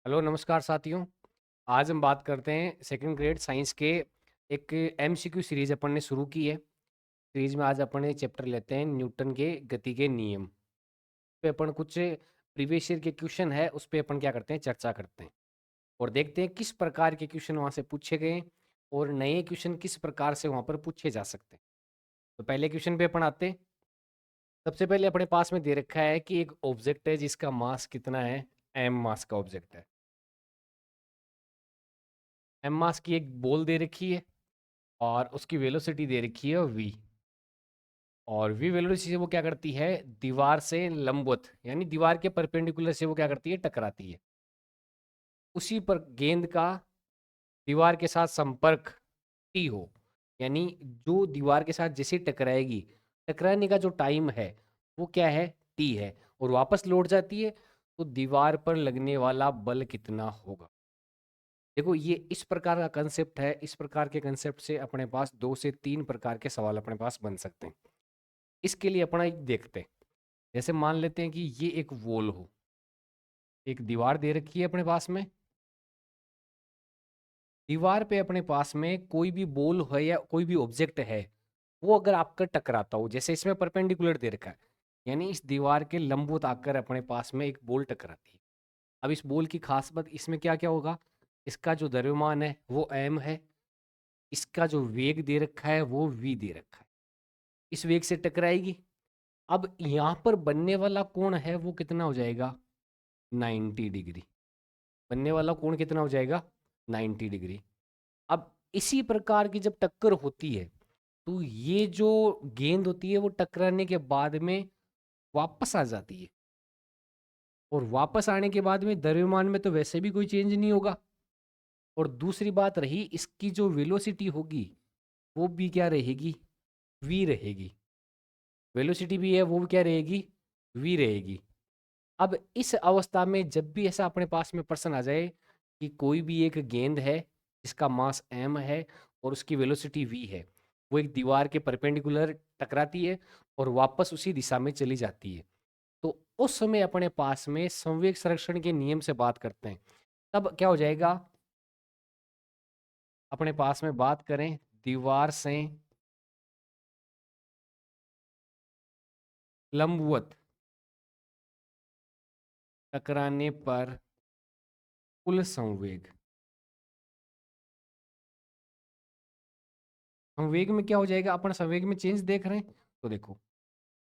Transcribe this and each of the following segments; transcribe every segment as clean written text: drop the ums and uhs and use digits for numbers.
Hello नमस्कार साथियों। आज हम बात करते हैं सेकंड ग्रेड साइंस के एक एमसीक्यू सीरीज अपन ने शुरू की है। सीरीज में आज अपन चैप्टर लेते हैं न्यूटन के गति के नियम पे। अपन कुछ प्रीवियस ईयर के क्वेश्चन है उस पे अपन क्या करते हैं, चर्चा करते हैं और देखते हैं किस प्रकार के क्वेश्चन वहाँ से पूछे गए और नए क्वेश्चन किस प्रकार से वहाँ पर पूछे जा सकते हैं। तो पहले क्वेश्चन पे अपन आते हैं। सबसे पहले अपने पास में दे रखा है कि एक ऑब्जेक्ट है जिसका मास कितना है, एम मास का ऑब्जेक्ट है। एम मास की एक बॉल दे रखी है और उसकी वेलोसिटी दे रखी है v। और v वेलोसिटी से वो क्या करती है, दीवार से लंबवत यानी दीवार के परपेंडिकुलर से वो क्या करती है, टकराती है। उसी पर गेंद का दीवार के साथ संपर्क t हो, यानी जो दीवार के साथ जैसे टकराएगी, टकराने का जो टाइम है वो क्या है, t है, और वापस लौट जाती है, तो दीवार पर लगने वाला बल कितना होगा। देखो ये इस प्रकार का कंसेप्ट है। इस प्रकार के कंसेप्ट से अपने पास 2 से 3 प्रकार के सवाल अपने पास बन सकते हैं। इसके लिए अपना एक देखते हैं। जैसे मान लेते हैं कि ये एक वॉल हो, एक दीवार दे रखी है अपने पास में। दीवार पे अपने पास में कोई भी बॉल है या कोई भी ऑब्जेक्ट है, वो अगर आपका टकराता हो, जैसे इसमें परपेंडिकुलर दे रखा है, यानी इस दीवार के लंबवत आकर अपने पास में एक बॉल टकराती है। अब इस बॉल की खास बात इसमें क्या क्या होगा, इसका जो द्रव्यमान है वो m है, इसका जो वेग दे रखा है वो v दे रखा है। इस वेग से टकराएगी। अब यहाँ पर बनने वाला कोण है वो कितना हो जाएगा, 90 डिग्री। बनने वाला कोण कितना हो जाएगा, 90 डिग्री। अब इसी प्रकार की जब टक्कर होती है, तो ये जो गेंद होती है वो टकराने के बाद में वापस आ जाती है, और वापस आने के बाद में द्रव्यमान में तो वैसे भी कोई चेंज नहीं होगा। और दूसरी बात रही इसकी जो वेलोसिटी होगी, वो भी क्या रहेगी, v रहेगी। वेलोसिटी भी है, वो भी क्या रहेगी, v रहेगी। अब इस अवस्था में जब भी ऐसा अपने पास में प्रश्न आ जाए कि कोई भी एक गेंद है जिसका मास m है और उसकी वेलोसिटी v है, वो एक दीवार के परपेंडिकुलर टकराती है और वापस उसी दिशा में चली जाती है, तो उस समय अपने पास में संवेग संरक्षण के नियम से बात करते हैं। तब क्या हो जाएगा, अपने पास में बात करें दीवार से लंबवत टकराने पर कुल संवेग। संवेग में क्या हो जाएगा, अपन संवेग में चेंज देख रहे हैं, तो देखो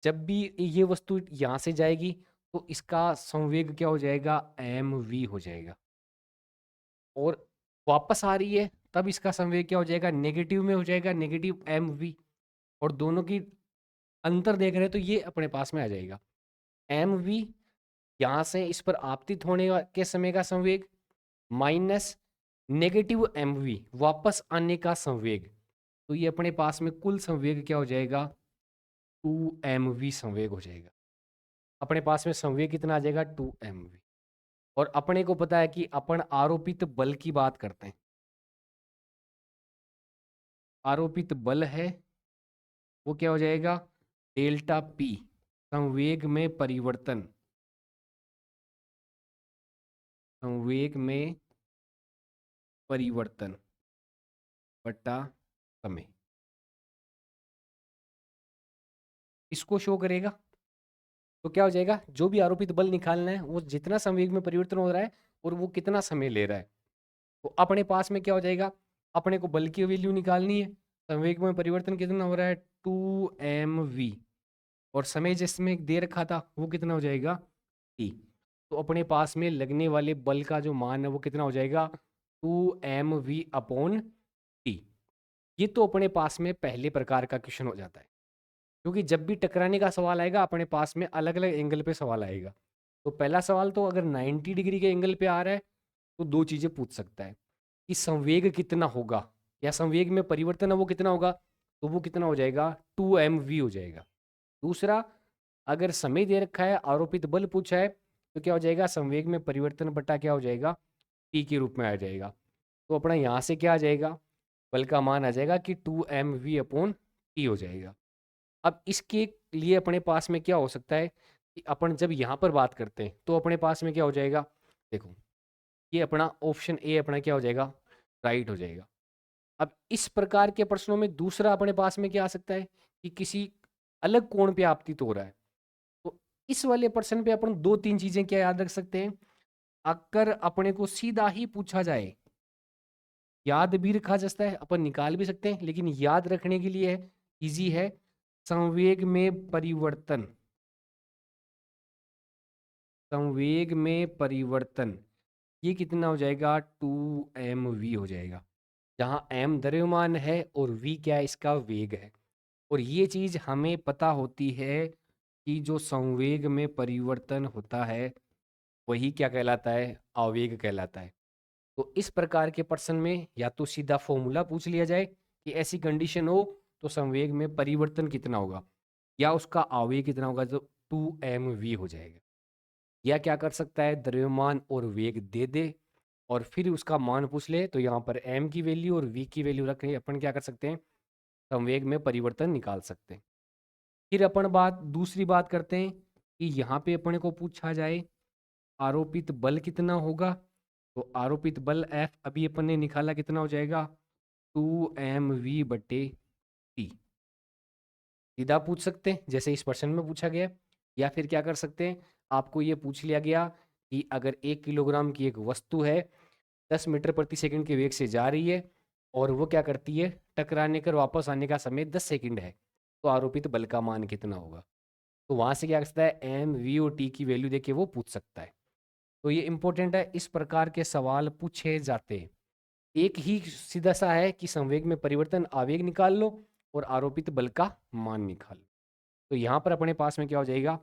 जब भी ये वस्तु यहाँ से जाएगी तो इसका संवेग क्या हो जाएगा, एम वी हो जाएगा। और वापस आ रही है तब इसका संवेग क्या हो जाएगा, नेगेटिव में हो जाएगा, नेगेटिव एम वी। और दोनों की अंतर देख रहे हैं तो ये अपने पास में आ जाएगा एम वी, यहाँ से इस पर आपतित होने के समय का संवेग, माइनस नेगेटिव एम वी वापस आने का संवेग। तो ये अपने पास में कुल संवेग क्या हो जाएगा, 2mv संवेग हो जाएगा। अपने पास में संवेग कितना आ जाएगा, 2mv। और अपने को पता है कि अपन आरोपित बल की बात करते हैं। आरोपित बल है वो क्या हो जाएगा, डेल्टा पी, संवेग में परिवर्तन, संवेग में परिवर्तन बटा समय, इसको शो करेगा। तो क्या हो जाएगा, जो भी आरोपित बल निकालना है वो जितना संवेग में परिवर्तन हो रहा है और वो कितना समय ले रहा है, तो अपने पास में क्या हो जाएगा, अपने को बल की वैल्यू निकालनी है। संवेग में परिवर्तन कितना हो रहा है, 2mv, और समय जिसमें दे रखा था वो कितना हो जाएगा, t। तो अपने पास में लगने वाले बल का जो मान है वो कितना हो जाएगा, 2mv अपॉन टी। ये तो अपने पास में पहले प्रकार का क्वेश्चन हो जाता है, क्योंकि जब भी टकराने का सवाल आएगा अपने पास में अलग अलग एंगल पे सवाल आएगा। तो पहला सवाल तो अगर 90 डिग्री के एंगल पे आ रहा है तो दो चीजें पूछ सकता है कि संवेग कितना होगा, या संवेग में परिवर्तन है वो कितना होगा, तो वो कितना हो जाएगा, 2mv हो जाएगा। दूसरा, अगर समय दे रखा है, आरोपित बल पूछा है, तो क्या हो जाएगा, संवेग में परिवर्तन बटा क्या हो जाएगा, टी के रूप में आ जाएगा। तो अपना यहाँ से क्या आ जाएगा, बल का मान आ जाएगा कि 2mv अपॉन टी हो जाएगा। अब इसके लिए अपने पास में क्या हो सकता है कि अपन जब यहाँ पर बात करते हैं तो अपने पास में क्या हो जाएगा, देखो ये अपना ऑप्शन ए अपना क्या हो जाएगा, राइट हो जाएगा। अब इस प्रकार के प्रश्नों में दूसरा अपने पास में क्या आ सकता है कि किसी अलग कोण पे आपतित हो रहा है, तो इस वाले प्रश्न पे अपन दो तीन चीजें क्या याद रख सकते हैं। अगर अपने को सीधा ही पूछा जाए, याद भी रखा जा सकता है, अपन निकाल भी सकते हैं, लेकिन याद रखने के लिए इजी है। संवेग में परिवर्तन, संवेग में परिवर्तन ये कितना हो जाएगा, 2mv हो जाएगा, जहां m द्रव्यमान है और v क्या है, इसका वेग है। और ये चीज हमें पता होती है कि जो संवेग में परिवर्तन होता है वही क्या कहलाता है, आवेग कहलाता है। तो इस प्रकार के प्रश्न में या तो सीधा फॉर्मूला पूछ लिया जाए कि ऐसी कंडीशन हो तो संवेग में परिवर्तन कितना होगा, या उसका आवेग कितना होगा, तो 2mv हो जाएगा। या क्या कर सकता है, द्रव्यमान और वेग दे दे और फिर उसका मान पूछ ले, तो यहाँ पर m की वैल्यू और v की वैल्यू रख के अपन क्या कर सकते हैं, संवेग में परिवर्तन निकाल सकते हैं। फिर अपन दूसरी बात करते हैं कि यहाँ पे अपने को पूछा जाए आरोपित बल कितना होगा। तो आरोपित बल F अभी अपन ने निकाला, कितना हो जाएगा, 2mv/t। सीधा पूछ सकते हैं जैसे इस प्रश्न में पूछा गया, या फिर क्या कर सकते हैं, आपको ये पूछ लिया गया कि अगर 1 किलोग्राम की एक वस्तु है 10 मीटर प्रति सेकंड के वेग से जा रही है और वो क्या करती है, टकराने कर वापस आने का समय 10 सेकंड है, तो आरोपित बल का मान कितना होगा। तो वहां से क्या कर सकता है, एम वी और टी की वैल्यू देके वो पूछ सकता है। तो ये इंपॉर्टेंट है, इस प्रकार के सवाल पूछे जाते हैं। एक ही सीधा सा है कि संवेग में परिवर्तन आवेग निकाल लो और आरोपित बल का मान निकाल लो। तो यहाँ पर अपने पास में क्या हो जाएगा,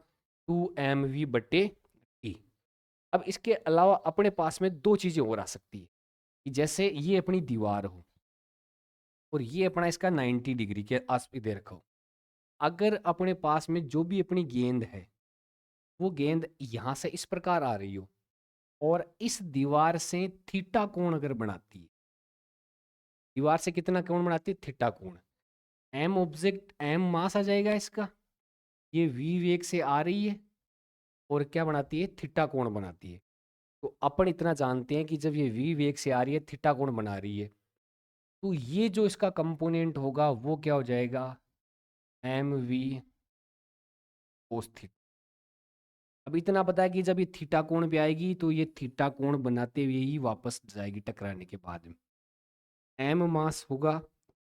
2mv/t। अब इसके अलावा अपने पास में दो चीजें और आ सकती है कि जैसे ये अपनी दीवार हो और ये अपना इसका 90 डिग्री के आस इधर रखो। अगर अपने पास में जो भी अपनी गेंद है वो गेंद यहाँ से इस प्रकार आ रही हो और इस दीवार से थीटा कोण अगर बनाती है, दीवार से कितना कोण बनाती है, थीटा कोण। एम ऑब्जेक्ट, एम मास आ जाएगा इसका, ये वी वेग से आ रही है और क्या बनाती है, थीटा कोण बनाती है। तो अपन इतना जानते हैं कि जब ये वी वेग से आ रही है, थीटा कोण बना रही है, तो ये जो इसका कंपोनेंट होगा वो क्या हो जाएगा, एम वी कोस थीटा। अब इतना पता है कि जब ये थीटा कोण पे आएगी तो ये थीटा कोण बनाते हुए ही वापस जाएगी टकराने के बाद में। एम मास होगा,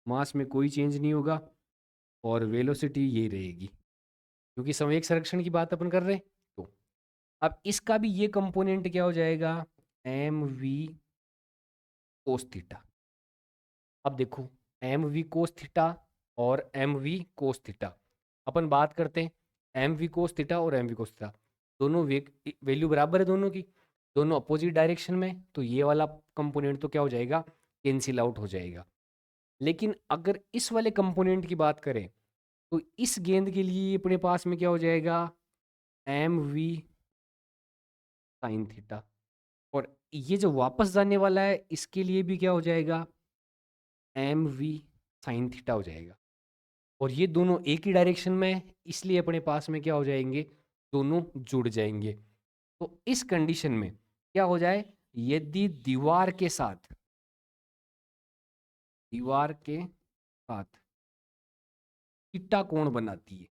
मास में कोई चेंज नहीं होगा और वेलोसिटी ये रहेगी, क्योंकि संवेग संरक्षण की बात अपन कर रहे हैं। तो अब इसका भी ये कंपोनेंट क्या हो जाएगा, एम वी कोस थीटा। अब देखो, एम वी कोस थीटा और एम वी कोस थीटा, अपन बात करते हैं एम वी कोस थीटा और एम वी कोस थीटा, दोनों वैल्यू बराबर है दोनों की, दोनों अपोजिट डायरेक्शन में, तो ये वाला कंपोनेंट तो क्या हो जाएगा, कैंसिल आउट हो जाएगा। लेकिन अगर इस वाले कंपोनेंट की बात करें तो इस गेंद के लिए अपने पास में क्या हो जाएगा, एम वी साइन थीटा। और ये जो वापस जाने वाला है इसके लिए भी क्या हो जाएगा, एम वी साइन थीटा हो जाएगा। और ये दोनों एक ही डायरेक्शन में है, इसलिए अपने पास में क्या हो जाएंगे, दोनों जुड़ जाएंगे। तो इस कंडीशन में क्या हो जाए, यदि दीवार के साथ थीटा कोण बनाती है,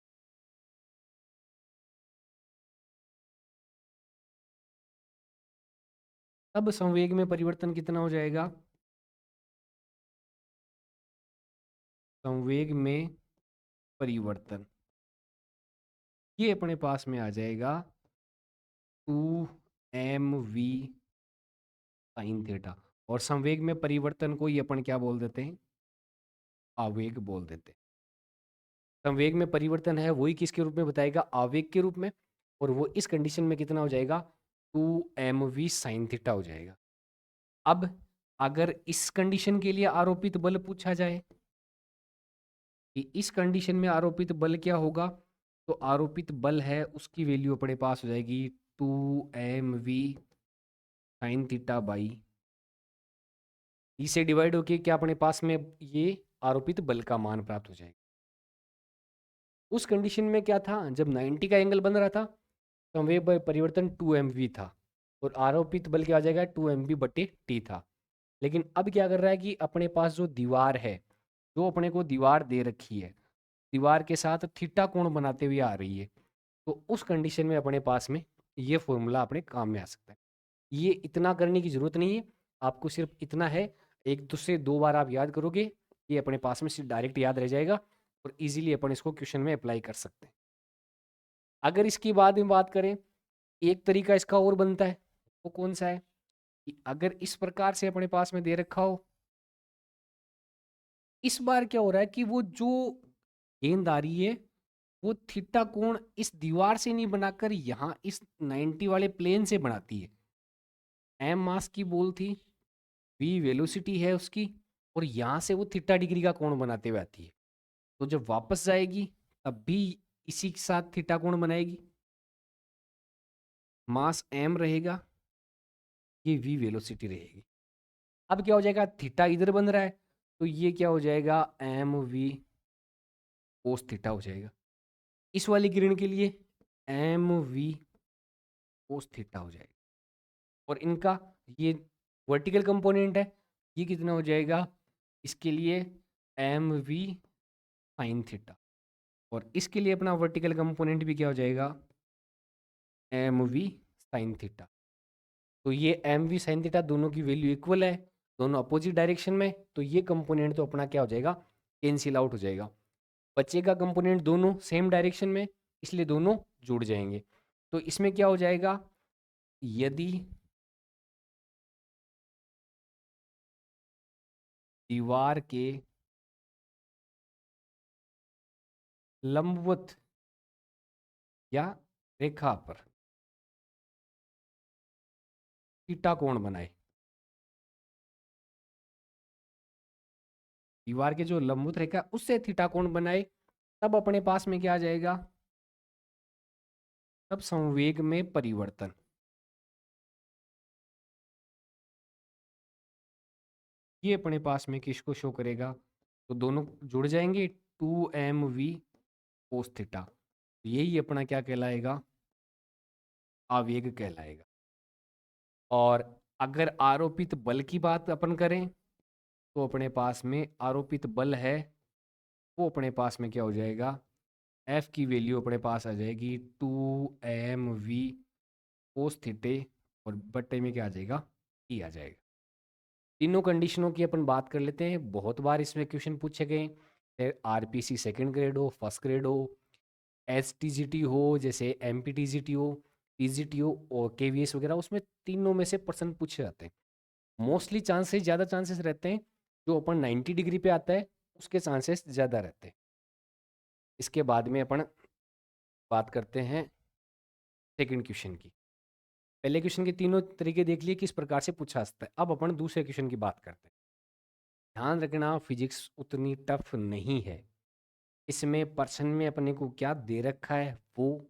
तब संवेग में परिवर्तन कितना हो जाएगा, संवेग में परिवर्तन ये अपने पास में आ जाएगा 2mv साइन थीटा। और संवेग में परिवर्तन को ये अपन क्या बोल देते हैं, आवेग बोल देते हैं। संवेग में परिवर्तन है वही किसके रूप में बताएगा, आवेग के रूप में। और वो इस कंडीशन में कितना हो जाएगा, 2mv साइन थीटा हो जाएगा। अब अगर इस कंडीशन के लिए आरोपित बल पूछा जाए कि इस कंडीशन में आरोपित बल क्या होगा, तो आरोपित बल है उसकी वैल्यू अपने पास हो जाएगी 2mv साइन थीटा बाई इसे डिवाइड होके क्या अपने पास में ये आरोपित बल का मान प्राप्त हो जाएगा। उस कंडीशन में क्या था, जब 90 का एंगल बन रहा था संवेग परिवर्तन 2mv था, और आरोपित बल क्या आ जाएगा, 2 mv/t था। लेकिन अब क्या कर रहा है कि अपने पास जो दीवार है, जो अपने को दीवार दे रखी है, दीवार के साथ थीटा कोण बनाते हुए आ रही है, तो उस कंडीशन में अपने पास में ये फॉर्मूला अपने काम में आ सकता है। ये इतना करने की जरूरत नहीं है, आपको सिर्फ इतना है, एक दूसरे 2 बार आप याद करोगे, ये अपने पास में सिर्फ डायरेक्ट याद रह जाएगा और इजीली अपन इसको क्वेश्चन में अप्लाई कर सकते हैं। अगर इसकी बाद में बात करें, एक तरीका इसका और बनता है, वो कौन सा है कि अगर इस प्रकार से अपने पास में दे रखा हो, इस बार क्या हो रहा है कि वो जो गेंद आ रही है वो थीटा कोण इस दीवार से नहीं बनाकर यहाँ इस 90 वाले प्लेन से बनाती है। एम मास की बॉल थी, वी वेलोसिटी है उसकी, और यहाँ से वो थीटा डिग्री का कोण बनाते हुए आती है। तो जब वापस जाएगी तब भी इसी के साथ थीटा कोण बनाएगी। मास एम रहेगा, ये वी वेलोसिटी रहेगी। अब क्या हो जाएगा, थीटा इधर बन रहा है, तो ये क्या हो जाएगा, एम वी कोस थीटा हो जाएगा। इस वाली किरण के लिए एम वी कोस थीटा हो जाएगा। और इनका ये वर्टिकल कंपोनेंट है, ये कितना हो जाएगा, इसके लिए एम वी साइन थीटा। और इसके लिए अपना वर्टिकल कंपोनेंट भी क्या हो जाएगा, एम वी साइन थीटा। तो ये एम वी साइन थीटा दोनों की वैल्यू इक्वल है, दोनों अपोजिट डायरेक्शन में, तो ये कंपोनेंट तो अपना क्या हो जाएगा, कैंसिल आउट हो जाएगा। बचेगा कंपोनेंट दोनों सेम डायरेक्शन में, इसलिए दोनों जुड़ जाएंगे। तो इसमें क्या हो जाएगा, यदि दीवार के लंबवत या रेखा पर थीटा कोण बनाए, दीवार के जो लंबवत रेखा उससे थीटा कोण बनाए, तब अपने पास में क्या आ जाएगा, तब संवेग में परिवर्तन। ये अपने पास में किसको शो करेगा, तो दोनों जुड़ जाएंगे, 2 mv कोस थीटा। यही अपना क्या कहलाएगा, आवेग कहलाएगा। और अगर आरोपित बल की बात अपन करें, तो अपने पास में आरोपित बल है, वो अपने पास में क्या हो जाएगा, एफ की वैल्यू अपने पास आ जाएगी 2 mv कोस थीटे, और बट्टे में क्या आ जाएगा, ई आ जाएगा। तीनों कंडीशनों की अपन बात कर लेते हैं, बहुत बार इसमें क्वेश्चन पूछे गए, आरपीसी सेकंड ग्रेड हो, फर्स्ट ग्रेड हो, एस टी हो, जैसे एम पी हो, टीजीटी हो और केवीएस वगैरह, उसमें तीनों में से प्रश्न पूछे जाते हैं। मोस्टली चांसेस, ज़्यादा चांसेस रहते हैं जो अपन 90 डिग्री पे आता है उसके चांसेस ज़्यादा रहते हैं। इसके बाद में अपन बात करते हैं सेकंड क्वेश्चन की। पहले क्वेश्चन के तीनों तरीके देख लिए किस प्रकार से पूछा जाता है, अब अपन दूसरे क्वेश्चन की बात करते हैं। ध्यान रखना, फिजिक्स उतनी टफ नहीं है। इसमें पर्सन में अपने को क्या दे रखा है, वो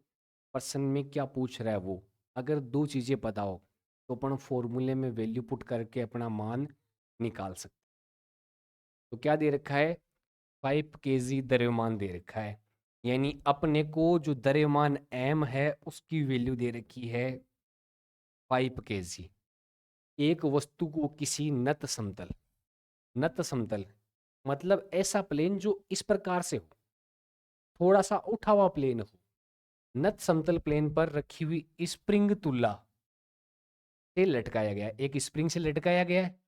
पर्सन में क्या पूछ रहा है वो, अगर दो चीज़ें पता हो तो अपन फॉर्मूले में वैल्यू पुट करके अपना मान निकाल सकते। तो क्या दे रखा है, 5 kg द्रव्यमान दे रखा है, यानी अपने को जो द्रव्यमान m है उसकी वैल्यू दे रखी है 5 kg। एक वस्तु को किसी नत समतल मतलब ऐसा प्लेन जो इस प्रकार से हो, थोड़ा सा उठा हुआ प्लेन हो, नत समतल प्लेन पर रखी हुई स्प्रिंग तुला से लटकाया गया है, एक स्प्रिंग से लटकाया गया है।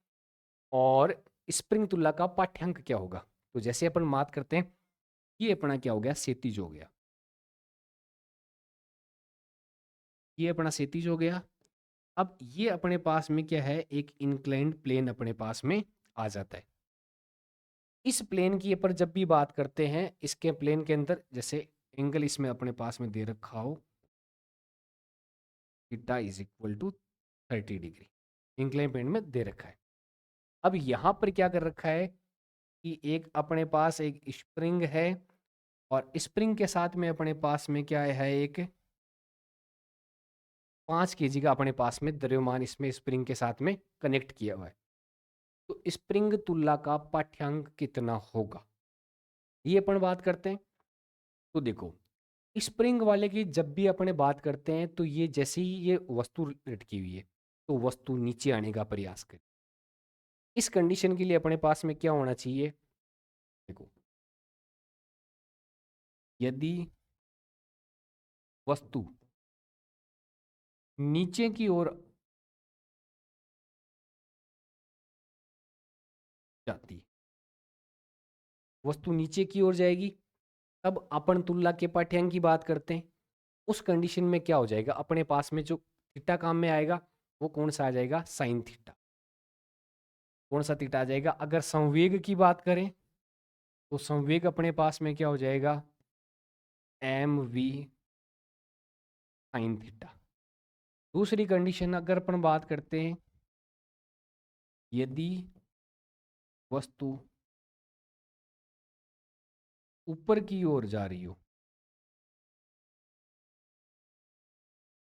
और स्प्रिंग तुला का पाठ्यांक क्या होगा, तो जैसे अपन बात करते हैं, ये अपना क्या हो गया, क्षैतिज हो गया, ये अपना क्षैतिज हो गया। अब ये अपने पास में क्या है, एक इंक्लाइंड प्लेन अपने पास में आ जाता है। इस प्लेन की अपन जब भी बात करते हैं, इसके प्लेन के अंदर जैसे एंगल इसमें अपने पास में दे रखा हो, theta is equal to 30 degree incline plane में दे रखा है। अब यहाँ पर क्या कर रखा है कि एक अपने पास एक स्प्रिंग है, और स्प्रिंग के साथ में अपने पास में क्या है, एक 5 kg का अपने पास में द्रव्यमान इसमें स्प्रिंग के साथ में कनेक्ट किया हुआ है। तो स्प्रिंग तुला का पाठ्यांक कितना होगा, ये अपन बात करते हैं। तो देखो, स्प्रिंग वाले की जब भी अपने बात करते हैं, तो ये जैसे ही ये वस्तु लटकी हुई है, तो वस्तु नीचे आने का प्रयास करे। इस कंडीशन के लिए अपने पास में क्या होना चाहिए? देखो, यदि वस्तु नीचे की ओर जाती, वस्तु नीचे की ओर जाएगी, तब अपन तुलना के पाठ्यांक की बात करते हैं। उस कंडीशन में क्या हो जाएगा? अपने पास में जो थीटा काम में आएगा वो कौन सा आ जाएगा? Sine theta. कौन सा थीटा आ जाएगा? अगर संवेग की बात करें तो संवेग अपने पास में क्या हो जाएगा? M V sine theta. दूसरी कंडीशन अगर अपन बात करते हैं, यदि वस्तु ऊपर की ओर जा रही हो,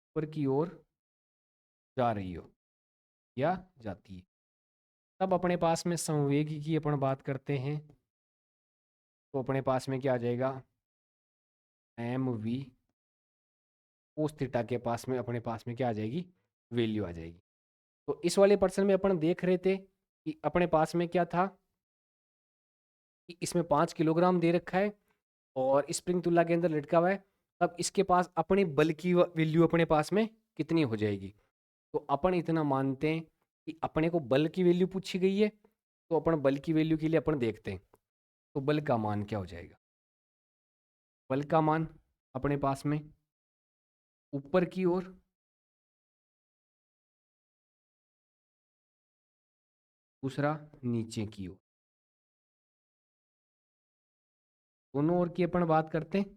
ऊपर की ओर जा रही हो या जाती है, तब अपने पास में संवेग की अपन बात करते हैं तो अपने पास में क्या आ जाएगा? एम वी कोस थीटा के पास में अपने पास में क्या आ जाएगी? वैल्यू आ जाएगी। तो इस वाले पर्सन में अपन देख रहे थे कि अपने पास में क्या था कि इसमें 5 किलोग्राम दे रखा है और स्प्रिंग तुला के अंदर लटका हुआ है। तब इसके पास अपने बल की वैल्यू अपने पास में कितनी हो जाएगी? तो अपन इतना मानते हैं कि अपने को बल की वैल्यू पूछी गई है, तो अपन बल की वैल्यू के लिए अपन देखते हैं। तो बल का मान क्या हो जाएगा? बल का मान अपने पास में ऊपर की ओर दूसरा नीचे की ओर, दोनों ओर की अपन बात करते हैं।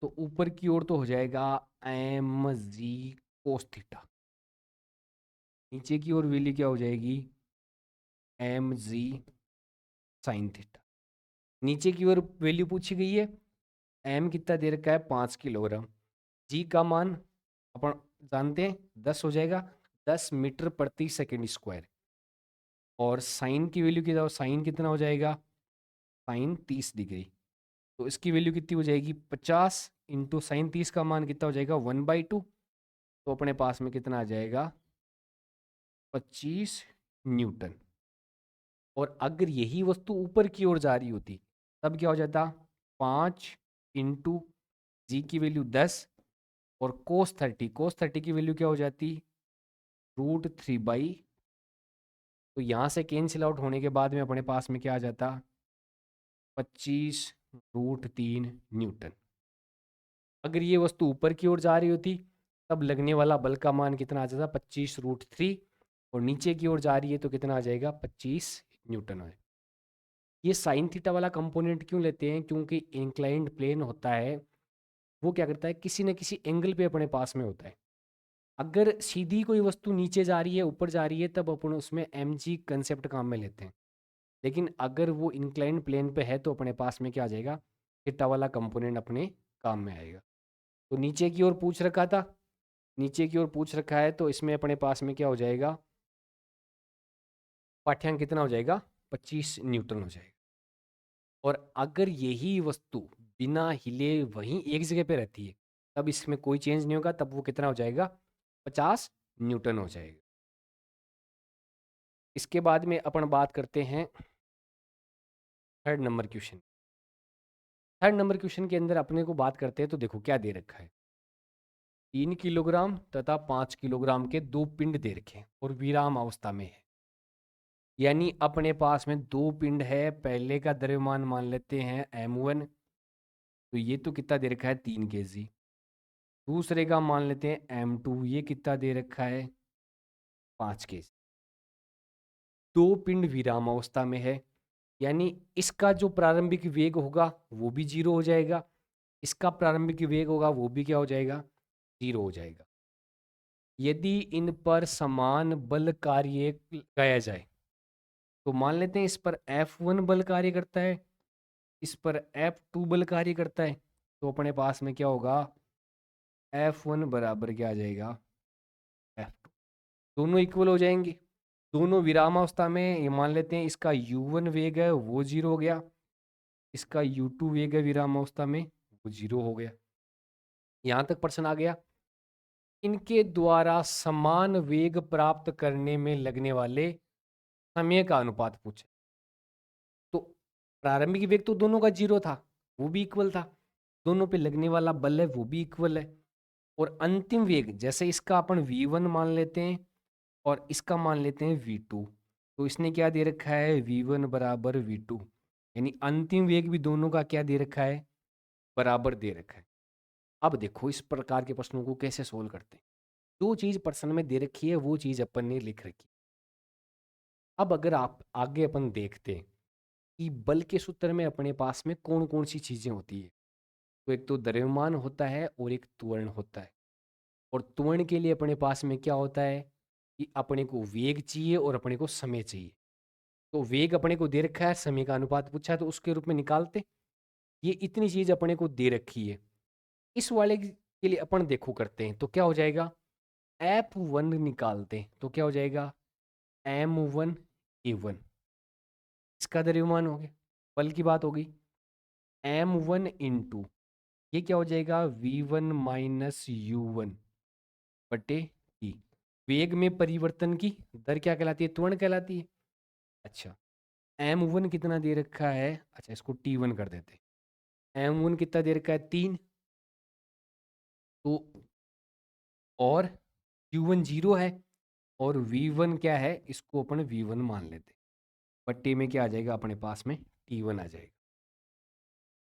तो ऊपर की ओर तो हो जाएगा एम जी कोस थीटा, नीचे की ओर वैल्यू क्या हो जाएगी? M G sine theta. नीचे की ओर वैल्यू पूछी गई है, एम कितना दे रखा है? 5 किलोग्राम। जी का मान अपन जानते हैं 10 हो जाएगा, 10 मीटर प्रति सेकंड स्क्वायर। और साइन की वैल्यू कितना? साइन कितना हो जाएगा? Sine 30 degree. तो इसकी वैल्यू कितनी हो जाएगी? 50 × साइन 30 का मान कितना हो जाएगा? 1/2। तो अपने पास में कितना आ जाएगा? 25 न्यूटन। और अगर यही वस्तु ऊपर की ओर जा रही होती तब क्या हो जाता? 5 × जी की वैल्यू 10 और कोस 30 की वैल्यू क्या हो जाती? √3/। तो यहाँ से कैंसिल आउट होने के बाद में अपने पास में क्या आ जाता? 25 √3 न्यूटन। अगर ये वस्तु ऊपर की ओर जा रही होती तब लगने वाला बल का मान कितना आ जाता? 25 √3। और नीचे की ओर जा रही है तो कितना आ जाएगा? 25 न्यूटन है। ये साइन थीटा वाला कंपोनेंट क्यों लेते हैं? क्योंकि इंक्लाइंड प्लेन होता है वो क्या करता है? किसी न किसी एंगल पे अपने पास में होता है। अगर सीधी कोई वस्तु नीचे जा रही है ऊपर जा रही है तब अपन उसमें एम जी कंसेप्ट काम में लेते हैं। लेकिन अगर वो इंक्लाइंड प्लेन पे है तो अपने पास में क्या आ जाएगा? थीटा वाला कंपोनेंट अपने काम में आएगा। तो नीचे की ओर पूछ रखा था, नीचे की ओर पूछ रखा है तो इसमें अपने पास में क्या हो जाएगा? पाठ्यांक कितना हो जाएगा? 25 न्यूटन हो जाएगा। और अगर यही वस्तु बिना हिले वहीं एक जगह पे रहती है तब इसमें कोई चेंज नहीं होगा, तब वो कितना हो जाएगा? 50 न्यूटन हो जाएगा। इसके बाद में अपन बात करते हैं third number question. Third number question के अंदर अपने को बात करते हैं तो देखो क्या दे रखा है? 3 किलोग्राम तथा 5 किलोग्राम के दो पिंड दे रखे हैं और विराम अवस्था में है। यानी अपने पास में दो पिंड है, पहले का द्रव्यमान मान लेते हैं m1, तो ये तो कितना दे रखा है? 3 kg। दूसरे का मान लेते हैं m2, ये कितना दे रखा है? 5 kg। दो पिंड विराम अवस्था में है, यानी इसका जो प्रारंभिक वेग होगा वो भी 0 हो जाएगा, इसका प्रारंभिक वेग होगा वो भी क्या हो जाएगा? 0 हो जाएगा। यदि इन पर समान बल कार्य लगाया जाए तो मान लेते हैं इस पर F1 बल कार्य करता है, इस पर F2 बल कार्य करता है, तो अपने पास में क्या होगा? F1 बराबर क्या आ जाएगा? F2। दोनों इक्वल हो जाएंगे। दोनों विरामावस्था में ये मान लेते हैं इसका U1 वेग है वो 0 हो गया, इसका U2 वेग है विरामावस्था में वो 0 हो गया। यहाँ तक प्रश्न आ गया। इनके द्वारा समान वेग प्राप्त करने में लगने वाले समय का अनुपात पूछे। तो प्रारंभिक वेग तो दोनों का 0 था, वो भी इक्वल था। दोनों पे लगने वाला बल है वो भी इक्वल है। और अंतिम वेग जैसे इसका अपन v1 मान लेते हैं और इसका मान लेते हैं v2। तो इसने क्या दे रखा है, v1 बराबर v2, यानी अंतिम वेग भी दोनों का क्या दे रखा है, बराबर दे रखा है। अब देखो इस प्रकार के प्रश्नों को कैसे सोल्व करते हैं। जो चीज प्रश्न में दे रखी है वो चीज अपन ने लिख रखी। अब अगर आप आगे अपन देखते हैं कि बल के सूत्र में अपने पास में कौन कौन सी चीजें होती है, तो एक तो द्रव्यमान होता है और एक त्वरण होता है। और त्वरण के लिए अपने पास में क्या होता है कि अपने को वेग चाहिए और अपने को समय चाहिए। तो वेग अपने को दे रखा है, समय का अनुपात पूछा है, तो उसके रूप में निकालते। ये इतनी चीज अपने को दे रखी है। इस वाले के लिए अपन देखो करते हैं तो क्या हो जाएगा, F1 निकालते हैं तो क्या हो जाएगा, M1 A1। इसका द्रव्यमान हो गया, बल की बात हो गई। M1 इंटू ये क्या हो जाएगा, V1 माइनस U1 बटे टी। वेग में परिवर्तन की दर क्या कहलाती है, त्वरण कहलाती है। अच्छा, M1 कितना दे रखा है, अच्छा इसको T1 कर देते हैं। M1 कितना दे रखा है, 3। तो और U1 0 है और V1 क्या है, इसको अपन V1 मान लेते हैं। बट्टे में क्या आ जाएगा अपने पास में, T1 आ जाएगा।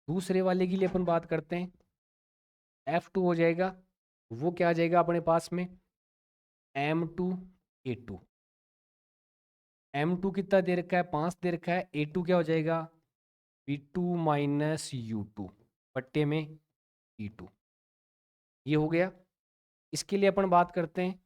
दूसरे वाले के लिए अपन बात करते हैं, F2 हो जाएगा। वो क्या आ जाएगा अपने पास में, M2 A2। M2 कितना दे रखा है, 5 दे रखा है। A2 क्या हो जाएगा, V2 माइनस U2 बट्टे में T2। ये हो गया। इसके लिए अपन बात करते हैं,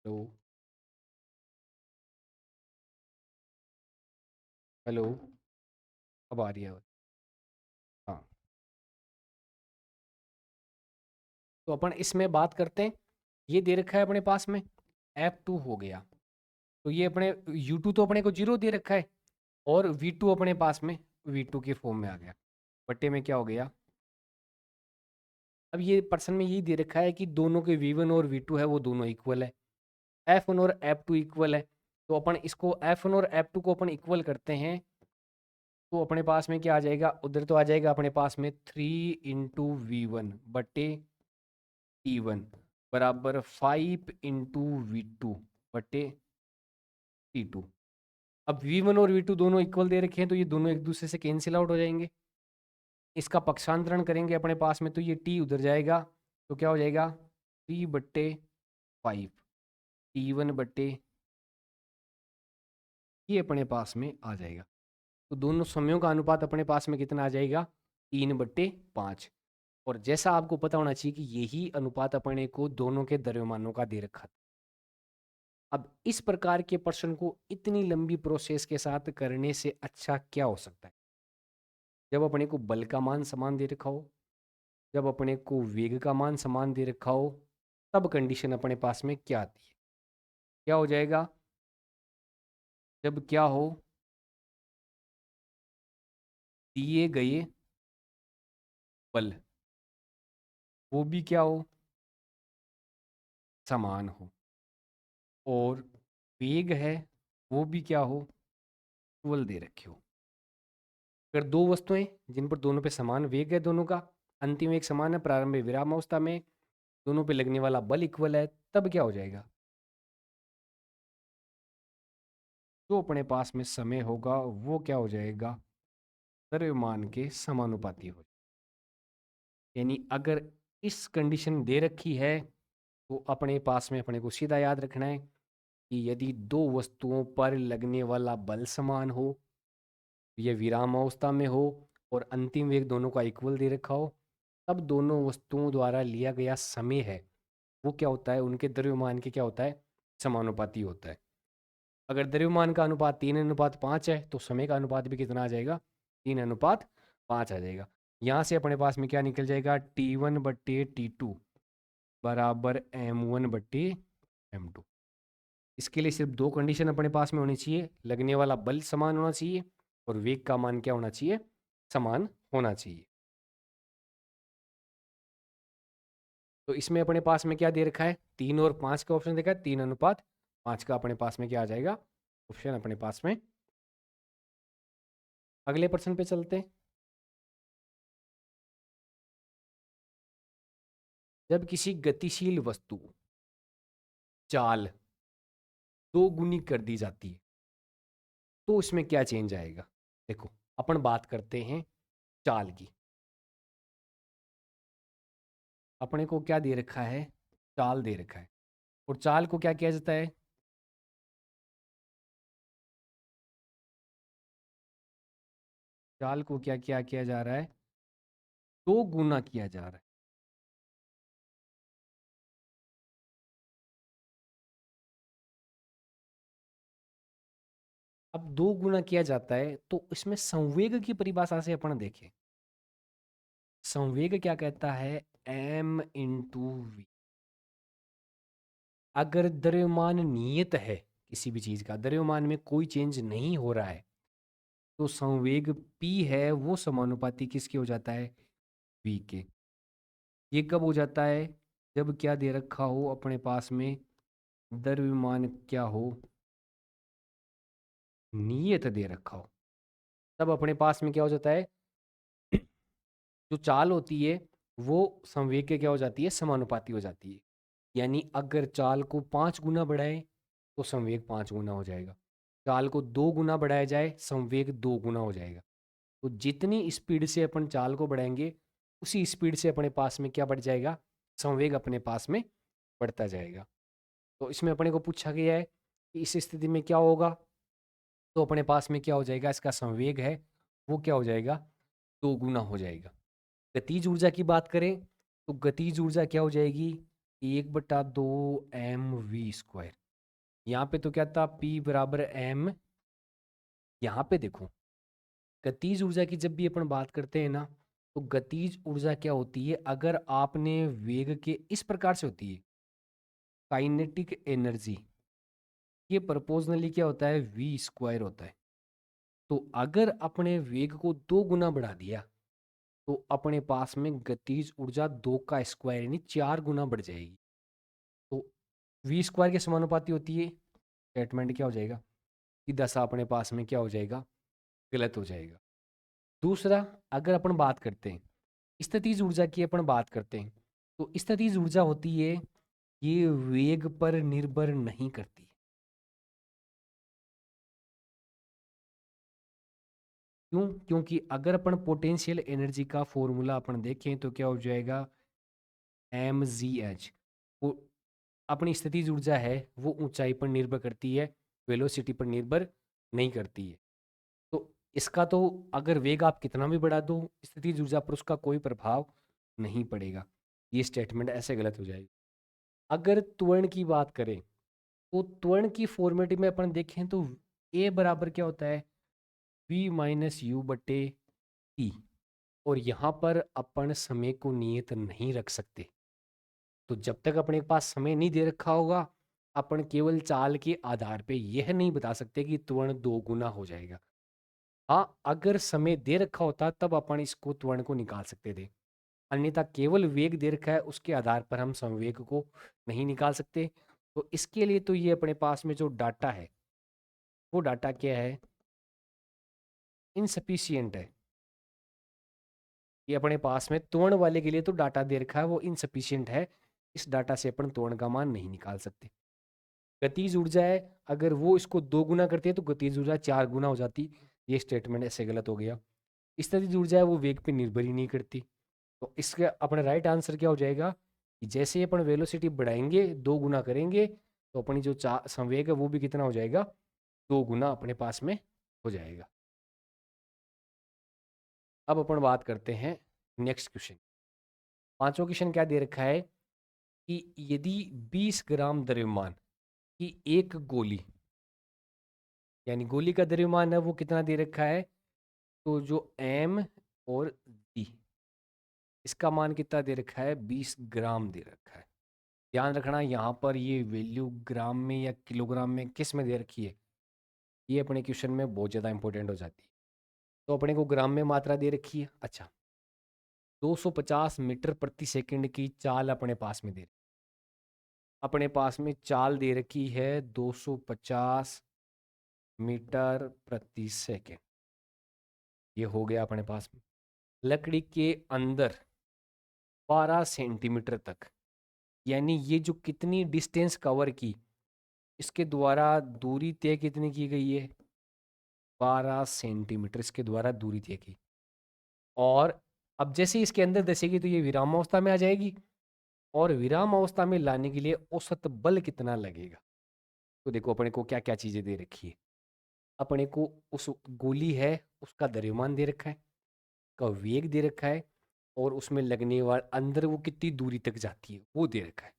तो हेलो, अब आ रही है आवाज़? हाँ, तो अपन इसमें बात करते हैं। ये दे रखा है अपने पास में, F2 हो गया। तो ये अपने U2 तो अपने को 0 दे रखा है और V2 अपने पास में V2 के फॉर्म में आ गया। बट्टे में क्या हो गया, अब ये पर्सन में यही दे रखा है कि दोनों के V1 और V2 है वो दोनों इक्वल है। F1 और F2 इक्वल है। तो अपन इसको F1 और F2 को अपन इक्वल करते हैं तो अपने पास में क्या आ जाएगा, उधर तो आ जाएगा अपने पास में 3 × V1 बटे T1 बराबर 5 × V2 बटे T2। अब V1 और V2 दोनों इक्वल दे रखे हैं तो ये दोनों एक दूसरे से कैंसिल आउट हो जाएंगे। इसका पक्षांतरण करेंगे अपने पास में तो ये T उधर जाएगा। तो क्या हो जाएगा, 3/5 T1 बटे, ये अपने पास में आ जाएगा। तो दोनों समयों का अनुपात अपने पास में कितना आ जाएगा, 3/5। और जैसा आपको पता होना चाहिए कि यही अनुपात अपने को दोनों के द्रव्यमानों का दे रखा था। अब इस प्रकार के प्रश्न को इतनी लंबी प्रोसेस के साथ करने से अच्छा क्या हो सकता है, जब अपने को बल का मान समान दे रखा हो, जब अपने को वेग का मान समान दे रखा हो, तब कंडीशन अपने पास में क्या आती है, क्या हो जाएगा, जब क्या हो, दिए गए बल वो भी क्या हो, समान हो, और वेग है वो भी क्या हो, इक्वल दे रखे हो। अगर दो वस्तुएं जिन पर दोनों पे समान वेग है, दोनों का अंतिम वेग समान है, प्रारंभिक विराम अवस्था में दोनों पे लगने वाला बल इक्वल है, तब क्या हो जाएगा, जो अपने पास में समय होगा वो क्या हो जाएगा, द्रव्यमान के समानुपाती हो। यानी अगर इस कंडीशन दे रखी है तो अपने पास में अपने को सीधा याद रखना है कि यदि दो वस्तुओं पर लगने वाला बल समान हो, ये विरामावस्था में हो और अंतिम वेग दोनों का इक्वल दे रखा हो, तब दोनों वस्तुओं द्वारा लिया गया समय है वो क्या होता है, उनके द्रव्यमान के क्या होता है, समानुपाती होता है। अगर द्रव्यमान का अनुपात 3:5 है तो समय का अनुपात भी कितना आ जाएगा, 3:5 आ जाएगा। यहाँ से अपने पास में क्या निकल जाएगा, T1/T2 बराबर M1/M2। इसके लिए सिर्फ दो कंडीशन अपने पास में होनी चाहिए, लगने वाला बल समान होना चाहिए और वेग का मान क्या होना चाहिए, समान होना चाहिए। तो इसमें अपने पास में क्या दे रखा है, 3 और 5 का ऑप्शन देखा है, 3:5 का अपने पास में क्या आ जाएगा ऑप्शन अपने पास में। अगले प्रश्न पे चलते हैं। जब किसी गतिशील वस्तु चाल 2 गुनी कर दी जाती है तो उसमें क्या चेंज आएगा। देखो अपन बात करते हैं चाल की, अपने को क्या दे रखा है, चाल दे रखा है। और चाल को क्या किया जाता है, चाल को क्या क्या किया जा रहा है, 2 गुना किया जा रहा है। अब 2 गुना किया जाता है तो इसमें संवेग की परिभाषा से अपन देखें, संवेग क्या कहता है, m/v। अगर द्रव्यमान नियत है, किसी भी चीज का द्रव्यमान में कोई चेंज नहीं हो रहा है, तो संवेग p है वो समानुपाती किसके हो जाता है, v के। ये कब हो जाता है, जब क्या दे रखा हो अपने पास में, द्रव्यमान क्या हो, नियत दे रखा हो, तब अपने पास में क्या हो जाता है, जो चाल होती है वो संवेग के क्या हो जाती है, समानुपाती हो जाती है। यानी अगर चाल को 5 गुना बढ़ाए तो संवेग 5 गुना हो जाएगा, चाल को 2 गुना बढ़ाया जाए संवेग 2 गुना हो जाएगा। तो जितनी स्पीड से अपन चाल को बढ़ाएंगे उसी स्पीड से अपने पास में क्या बढ़ जाएगा, संवेग अपने पास में बढ़ता जाएगा। तो इसमें अपने को पूछा गया है कि इस स्थिति में क्या होगा, तो अपने पास में क्या हो जाएगा, इसका संवेग है वो क्या हो जाएगा, 2 गुना हो जाएगा। गतिज ऊर्जा की बात करें तो गतिज ऊर्जा क्या हो जाएगी, 1/2 mv²। यहाँ पे तो क्या था, P बराबर m। यहाँ पे देखो गतिज ऊर्जा की जब भी अपन बात करते हैं ना, तो गतिज ऊर्जा क्या होती है, अगर आपने वेग के इस प्रकार से होती है, काइनेटिक एनर्जी ये प्रोपोर्शनली क्या होता है, v² होता है। तो अगर अपने वेग को 2 गुना बढ़ा दिया तो अपने पास में गतिज ऊर्जा 2 का स्क्वायर यानी 4 गुना बढ़ जाएगी। तो v² के समानुपाती होती है, स्टेटमेंट क्या हो जाएगा, सीधा सा अपने पास में क्या हो जाएगा, गलत हो जाएगा। दूसरा, अगर अपन बात करते हैं स्थितिज ऊर्जा की, अपन बात करते हैं तो स्थितिज ऊर्जा होती है ये वेग पर निर्भर नहीं करती। क्यों, क्योंकि अगर अपन पोटेंशियल एनर्जी का फॉर्मूला अपन देखें तो क्या हो जाएगा, mgh। वो अपनी स्थितिज ऊर्जा है वो ऊंचाई पर निर्भर करती है, वेलोसिटी पर निर्भर नहीं करती है। तो इसका तो अगर वेग आप कितना भी बढ़ा दो स्थितिज ऊर्जा पर उसका कोई प्रभाव नहीं पड़ेगा, ये स्टेटमेंट ऐसे गलत हो जाएगी। अगर त्वरण की बात करें तो त्वरण की फॉर्मेट में अपन देखें तो a बराबर क्या होता है, v-u/t। और यहाँ पर अपन समय को नियत नहीं रख सकते, तो जब तक अपने पास समय नहीं दे रखा होगा अपन केवल चाल के आधार पे यह नहीं बता सकते कि त्वरण 2 गुना हो जाएगा। हाँ, अगर समय दे रखा होता तब अपन इसको त्वरण को निकाल सकते थे, अन्यथा केवल वेग दे रखा है उसके आधार पर हम संवेग को नहीं निकाल सकते। तो इसके लिए तो ये अपने पास में जो डाटा है वो डाटा क्या है, इनसफिशियंट है। ये अपने पास में त्वरण वाले के लिए तो डाटा दे रखा है वो इनसफिशियंट है, इस डाटा से अपन त्वरण का मान नहीं निकाल सकते। गतिज ऊर्जा है, अगर वो इसको 2 गुना करती है तो गतिज ऊर्जा 4 गुना हो जाती, ये स्टेटमेंट ऐसे गलत हो गया। स्थितिज ऊर्जा है वो वेग पे निर्भर ही नहीं करती। तो इसके अपने राइट आंसर क्या हो जाएगा कि जैसे ही अपन वेलोसिटी बढ़ाएंगे, 2 गुना करेंगे, तो अपनी जो संवेग है वो भी कितना हो जाएगा, 2 गुना अपने पास में हो जाएगा। अब अपन बात करते हैं नेक्स्ट क्वेश्चन। पांचवा क्वेश्चन क्या दे रखा है कि यदि 20 ग्राम द्रव्यमान की एक गोली, यानी गोली का द्रव्यमान है वो कितना दे रखा है, तो जो m और g, इसका मान कितना दे रखा है, 20 ग्राम दे रखा है। ध्यान रखना यहाँ पर ये वैल्यू ग्राम में या किलोग्राम में किस में दे रखी है, ये अपने क्वेश्चन में बहुत ज़्यादा इंपॉर्टेंट हो जाती है। तो अपने को ग्राम में मात्रा दे रखी है। अच्छा, 250 मीटर प्रति सेकंड की चाल अपने पास में अपने पास में चाल दे रखी है 250 मीटर प्रति सेकंड। ये हो गया अपने पास में। लकड़ी के अंदर 12 सेंटीमीटर तक, यानी ये जो कितनी डिस्टेंस कवर की, इसके द्वारा दूरी तय कितनी की गई है, 12 सेंटीमीटर इसके द्वारा दूरी तय की। और अब जैसे इसके अंदर धसेगी तो ये विरामावस्था में आ जाएगी, और विराम अवस्था में लाने के लिए औसत बल कितना लगेगा। तो देखो अपने को क्या क्या चीजें दे रखी है। अपने को उस गोली है उसका द्रव्यमान दे रखा है, का वेग दे रखा है, और उसमें लगने वाला अंदर वो कितनी दूरी तक जाती है वो दे रखा है।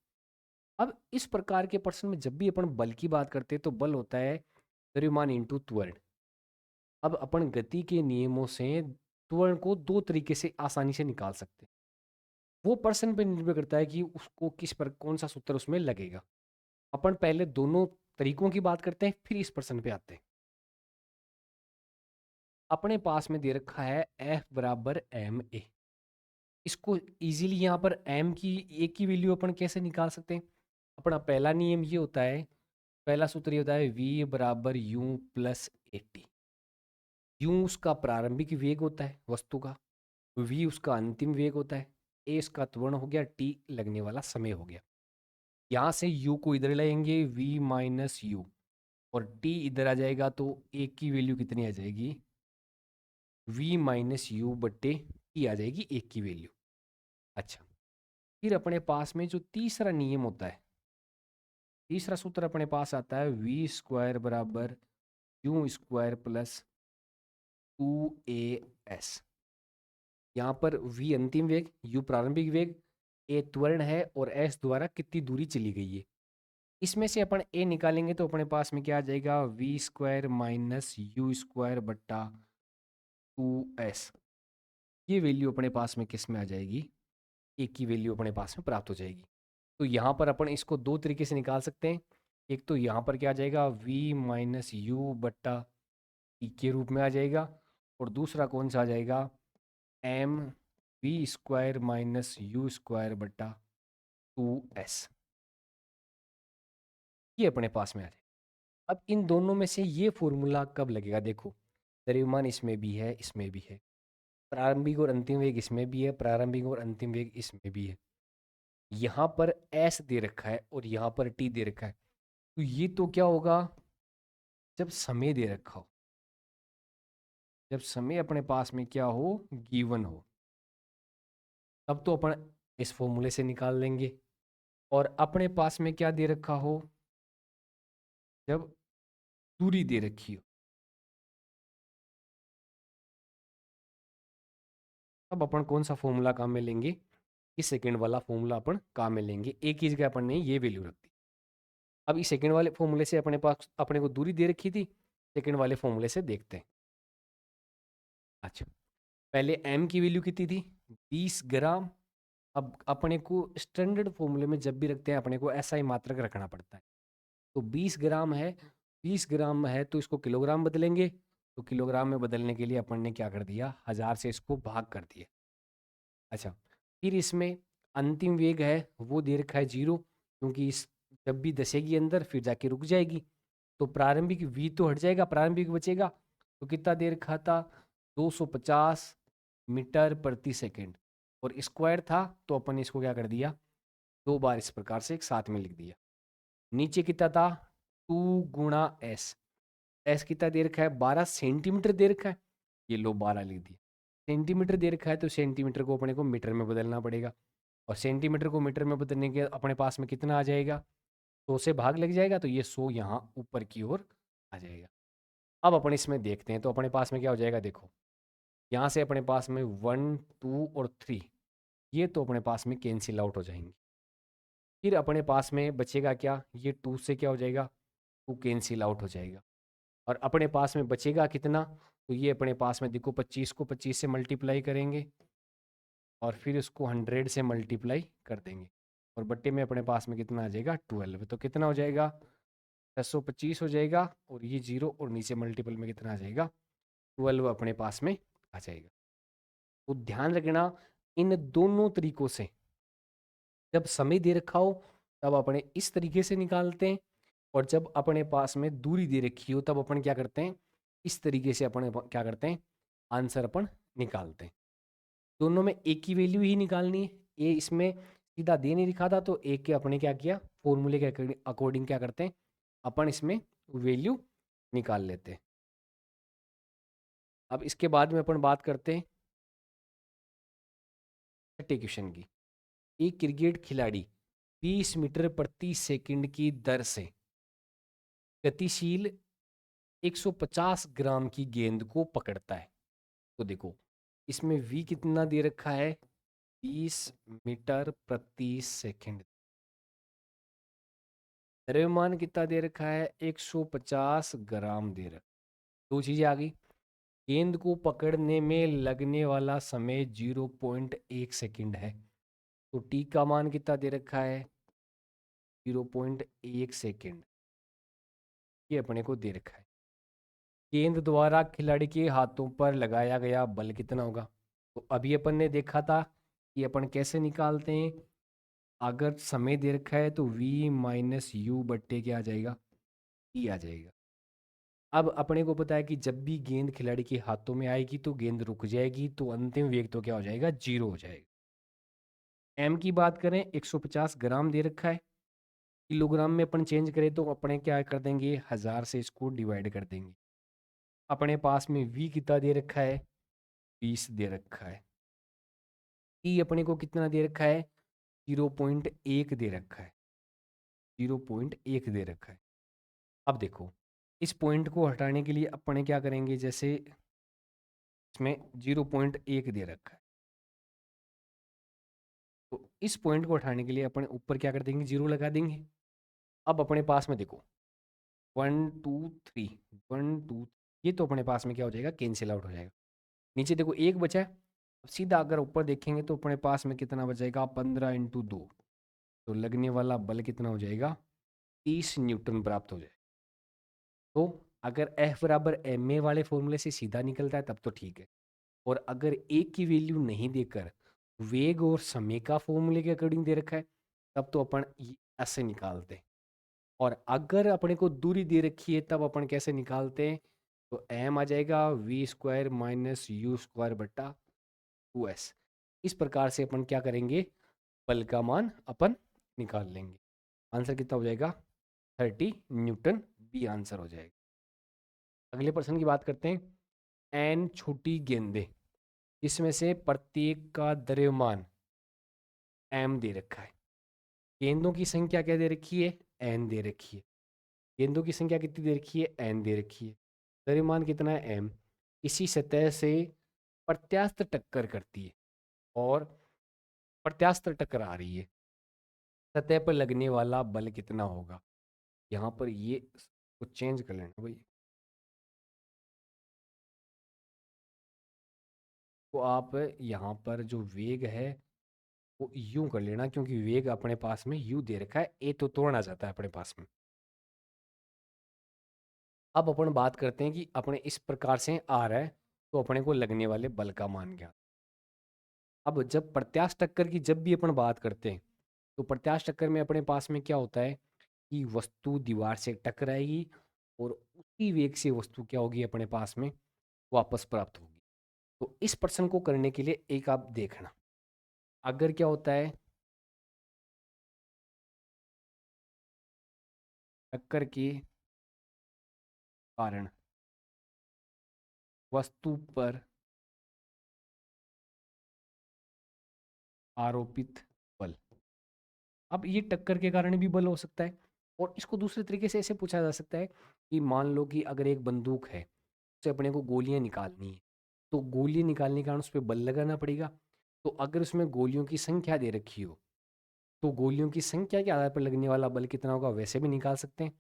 अब इस प्रकार के प्रश्न में जब भी अपन बल की बात करते हैं तो बल होता है द्रव्यमान इंटू त्वरण। अब अपन गति के नियमों से त्वरण को दो तरीके से आसानी से निकाल सकते हैं। वो पर्सन पे निर्भर करता है कि उसको किस पर कौन सा सूत्र उसमें लगेगा। अपन पहले दोनों तरीकों की बात करते हैं, फिर इस पर्सन पे आते हैं। अपने पास में दे रखा है F बराबर एम ए। इसको इजीली यहाँ पर m की ए की वैल्यू अपन कैसे निकाल सकते हैं। अपना पहला नियम ये होता है, पहला सूत्र ये होता है v बराबर u plus A T. u उसका प्रारंभिक वेग होता है वस्तु का, v उसका अंतिम वेग होता है, a इसका त्वरण हो गया, t लगने वाला समय हो गया। यहाँ से u को इधर लाएंगे v माइनस यू, और t इधर आ जाएगा तो a की वैल्यू कितनी आ जाएगी, v माइनस यू बट्टे t आ जाएगी a की वैल्यू। अच्छा, फिर अपने पास में जो तीसरा नियम होता है, तीसरा सूत्र अपने पास आता है वी स्क्वायर बराबर यू स्क्वायर प्लस 2as। यहाँ पर v अंतिम वेग, u प्रारंभिक वेग, a त्वरण है, और s द्वारा कितनी दूरी चली गई है। इसमें से अपन a निकालेंगे तो अपने पास में क्या आ जाएगा, V square minus U square बट्टा 2s। ये वैल्यू अपने पास में किस में आ जाएगी, a की वैल्यू अपने पास में प्राप्त हो जाएगी। तो यहाँ पर अपन इसको दो तरीके से निकाल सकते हैं। एक तो यहाँ पर क्या आ जाएगा, v माइनस यू बट्टा ई के रूप में आ जाएगा, और दूसरा कौन सा आ जाएगा, M V square minus U square बट्टा 2s। ये अपने पास में आ जाएगा। अब इन दोनों में से ये फॉर्मूला कब लगेगा, देखो द्रव्यमान इसमें भी है, इसमें भी है, प्रारंभिक और अंतिम वेग इसमें भी है, प्रारंभिक और अंतिम वेग इसमें भी है। यहाँ पर s दे रखा है और यहाँ पर t दे रखा है। तो ये तो क्या होगा, जब समय दे रखा हो, जब समय अपने पास में क्या हो, गिवन हो, तब तो अपन इस फॉर्मूले से निकाल लेंगे। और अपने पास में क्या दे रखा हो, जब दूरी दे रखी हो, तब अपन कौन सा फॉर्मूला काम में लेंगे, इस सेकंड वाला फॉर्मूला अपन काम में लेंगे। एक ही जगह अपन ने ये वैल्यू रख दी। अब इस सेकंड वाले फॉर्मूले से अपने पास अपने को दूरी दे रखी थी, सेकंड वाले फॉर्मूले से देखते हैं। अच्छा, पहले m की वैल्यू कितनी थी, 20 ग्राम। अब अपने को स्टैंडर्ड फॉर्मूले में जब भी रखते हैं अपने को ऐसा ही मात्रक रखना पड़ता है। तो 20 ग्राम है, 20 ग्राम है तो इसको किलोग्राम बदलेंगे, तो किलोग्राम में बदलने के लिए अपन ने क्या कर दिया, 1000 से इसको भाग कर दिया। अच्छा, फिर इसमें अंतिम वेग है वो दे रखा है 0, क्योंकि इस जब भी धसेगी अंदर फिर जाके रुक जाएगी, तो प्रारंभिक v तो हट जाएगा, प्रारंभिक बचेगा। तो कितना दे रखा था, 250 मीटर प्रति सेकंड, और स्क्वायर था तो अपन इसको क्या कर दिया, दो बार इस प्रकार से एक साथ में लिख दिया। नीचे कितना था, 2 गुणा एस, एस कितना दे रखा है, 12 सेंटीमीटर दे रखा है, ये लो 12 लिख दिया। सेंटीमीटर दे रखा है तो सेंटीमीटर को अपने को मीटर में बदलना पड़ेगा, और सेंटीमीटर को मीटर में बदलने के अपने पास में कितना आ जाएगा, 100 से भाग लग जाएगा, तो ये 100 यहाँ ऊपर की ओर आ जाएगा। अब अपन इसमें देखते हैं तो अपने पास में क्या हो जाएगा, देखो यहाँ से अपने पास में 1 2 और 3, ये तो अपने पास में कैंसिल आउट हो जाएंगे। फिर अपने पास में बचेगा क्या, ये 2 से क्या हो जाएगा, 2 कैंसिल आउट हो जाएगा, और अपने पास में बचेगा कितना, तो ये अपने पास में देखो 25 को 25 से मल्टीप्लाई करेंगे और फिर उसको 100 से मल्टीप्लाई कर देंगे, और बट्टे में अपने पास में कितना आ जाएगा, 12। तो कितना हो जाएगा, 625 हो जाएगा, और ये जीरो और नीचे मल्टीपल में कितना आ जाएगा, 12 अपने पास में आ जाएगा। तो ध्यान रखना, इन दोनों तरीकों से जब समय दे रखा हो तब अपने इस तरीके से निकालते हैं, और जब अपने पास में दूरी दे रखी हो तब अपन क्या करते हैं, इस तरीके से अपने क्या करते हैं, आंसर अपन निकालते हैं। दोनों में एक ही वैल्यू ही निकालनी है, ये इसमें सीधा दे नहीं लिखा था तो एक के अपने क्या किया, फॉर्मूले के अकॉर्डिंग क्या करते हैं, अपन इसमें वैल्यू निकाल लेते हैं। अब इसके बाद में अपन बात करते हैं छठे क्वेश्चन की। एक क्रिकेट खिलाड़ी 20 मीटर प्रति सेकंड की दर से गतिशील 150 ग्राम की गेंद को पकड़ता है। तो देखो इसमें v कितना दे रखा है, 20 मीटर प्रति सेकंड, द्रव्यमान कितना दे रखा है, 150 ग्राम दे रखा। दो चीजें आ गई, गेंद को पकड़ने में लगने वाला समय 0.1 सेकंड है, तो t का मान कितना दे रखा है, 0.1 सेकंड, ये अपने को दे रखा है। गेंद द्वारा खिलाड़ी के हाथों पर लगाया गया बल कितना होगा, तो अभी अपन ने देखा था कि अपन कैसे निकालते हैं, अगर समय दे रखा है तो v माइनस यू बट्टे क्या आ जाएगा, e आ जाएगा। अब अपने को पता है कि जब भी गेंद खिलाड़ी के हाथों में आएगी तो गेंद रुक जाएगी, तो अंतिम वेग तो क्या हो जाएगा, 0 हो जाएगा। m की बात करें 150 ग्राम दे रखा है, किलोग्राम में अपन चेंज करें तो अपने क्या कर देंगे, 1000 से इसको डिवाइड कर देंगे। अपने पास में v कितना दे रखा है, 20 दे रखा है। e अपने को कितना दे रखा है, 0.1 दे रखा है, 0.1 दे रखा है। अब देखो इस पॉइंट को हटाने के लिए अपने क्या करेंगे, जैसे इसमें 0.1 दे रखा है, तो इस पॉइंट को हटाने के लिए अपन ऊपर क्या कर देंगे, 0 लगा देंगे। अब अपने पास में देखो 1 2 3, 1 2, ये तो अपने पास में क्या हो जाएगा, कैंसिल आउट हो जाएगा। नीचे देखो एक बचा है, अब सीधा अगर ऊपर देखेंगे तो अपने पास में कितना बचेगा, 15 इंटू 2, तो लगने वाला बल कितना हो जाएगा, 30 न्यूटन प्राप्त हो जाएगा। तो अगर F बराबर एम ए वाले फॉर्मूले से सीधा निकलता है तब तो ठीक है, और अगर एक की वैल्यू नहीं देकर वेग और समय का फॉर्मूले के अकॉर्डिंग दे रखा है तब तो अपन ऐसे निकालते हैं, और अगर अपने को दूरी दे रखी है तब अपन कैसे निकालते हैं, तो m आ जाएगा v² माइनस यू स्क्वायर बट्टा 2s। इस प्रकार से अपन क्या करेंगे, बल का मान अपन निकाल लेंगे। आंसर कितना हो जाएगा, 30 न्यूटन, बी आंसर हो जाएगा। अगले प्रश्न की बात करते हैं। n छोटी गेंदें इसमें से प्रत्येक का द्रव्यमान m दे रखा है, गेंदों की संख्या क्या दे रखी है, n दे रखी है। गेंदों की संख्या कितनी दे रखी है, n दे रखी है, द्रव्यमान कितना है, m। इसी सतह से प्रत्यास्थ टक्कर करती है और प्रत्यास्थ टक्कर आ रही है, सतह पर लगने वाला बल कितना होगा। यहाँ पर ये कुछ चेंज कर लेना भाई, तो आप यहाँ पर जो वेग है वो यूं कर लेना, क्योंकि वेग अपने पास में यू दे रखा है, ए तो तोड़ना चाहता है अपने पास में। अब अपन बात करते हैं कि अपने इस प्रकार से आ रहा है तो अपने को लगने वाले बल का मान क्या। अब जब प्रत्यास्थ टक्कर की जब भी अपन बात करते हैं तो प्रत्यास्थ टक्कर में अपने पास में क्या होता है कि वस्तु दीवार से टकराएगी और उसी वेग से वस्तु क्या होगी, अपने पास में वापस प्राप्त होगी। तो इस प्रश्न को करने के लिए एक आप देखना, अगर क्या होता है, टक्कर के कारण वस्तु पर आरोपित बल। अब ये टक्कर के कारण भी बल हो सकता है, और इसको दूसरे तरीके से ऐसे पूछा जा सकता है कि मान लो कि अगर एक बंदूक है, उससे अपने को गोलियां निकालनी है, तो गोलियां निकालने के कारण उस पर बल लगाना पड़ेगा। तो अगर उसमें गोलियों की संख्या दे रखी हो, तो गोलियों की संख्या के आधार पर लगने वाला बल कितना होगा वैसे भी निकाल सकते हैं।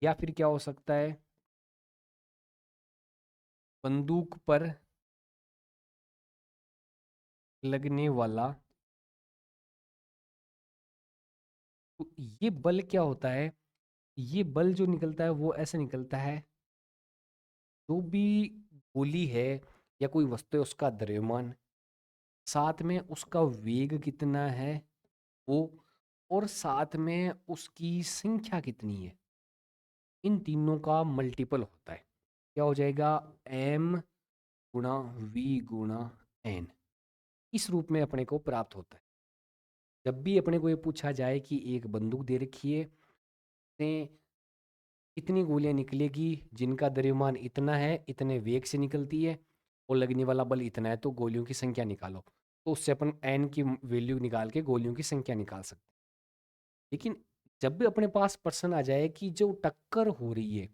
या फिर क्या हो सकता है, बंदूक पर लगने वाला, तो ये बल क्या होता है, ये बल जो निकलता है वो ऐसे निकलता है, जो भी गोली है या कोई वस्तु है उसका द्रव्यमान, साथ में उसका वेग कितना है वो, और साथ में उसकी संख्या कितनी है, इन तीनों का मल्टीपल होता है। क्या हो जाएगा, m गुणा v गुणा n, इस रूप में अपने को प्राप्त होता है। जब भी अपने को ये पूछा जाए कि एक बंदूक दे रखी है, ने कितनी गोलियां निकलेगी जिनका द्रव्यमान इतना है, इतने वेग से निकलती है, और लगने वाला बल इतना है, तो गोलियों की संख्या निकालो। तो उससे अपन एन की वैल्यू निकाल के गोलियों की संख्या निकाल सकते हैं। लेकिन जब भी अपने पास प्रश्न आ जाए कि जो टक्कर हो रही है,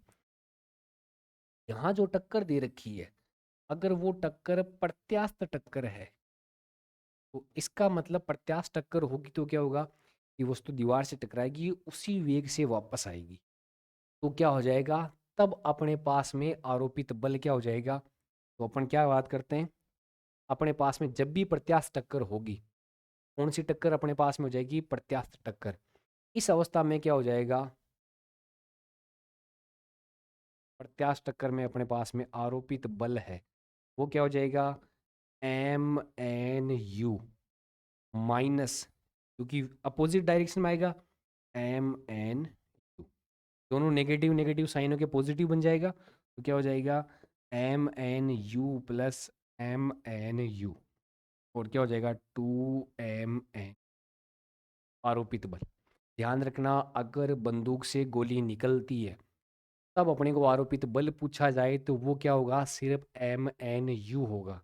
यहाँ जो टक्कर दे रखी है, अगर वो टक्कर प्रत्यास्थ टक्कर है, तो इसका मतलब प्रत्यास्थ टक्कर होगी तो क्या होगा कि वस्तु दीवार से टकराएगी, उसी वेग से वापस आएगी। तो क्या हो जाएगा, तब अपने पास में आरोपित बल क्या हो जाएगा। तो अपन क्या बात करते हैं, अपने पास में जब भी प्रत्यास्थ टक्कर होगी, कौन सी टक्कर अपने पास में हो जाएगी, प्रत्यास्थ टक्कर। इस अवस्था में क्या हो जाएगा, प्रत्यास्थ टक्कर में अपने पास में आरोपित बल है, वो क्या हो जाएगा, एम एन यू माइनस, क्योंकि अपोजिट डायरेक्शन में आएगा, एम एन यू, दोनों नेगेटिव नेगेटिव साइनों के पॉजिटिव बन जाएगा, तो क्या हो जाएगा, M N U plus M N U, और क्या हो जाएगा, टू एम एन आरोपित बल। ध्यान रखना, अगर बंदूक से गोली निकलती है, तब अपने को आरोपित बल पूछा जाए तो वो क्या होगा, सिर्फ एम एन यू होगा।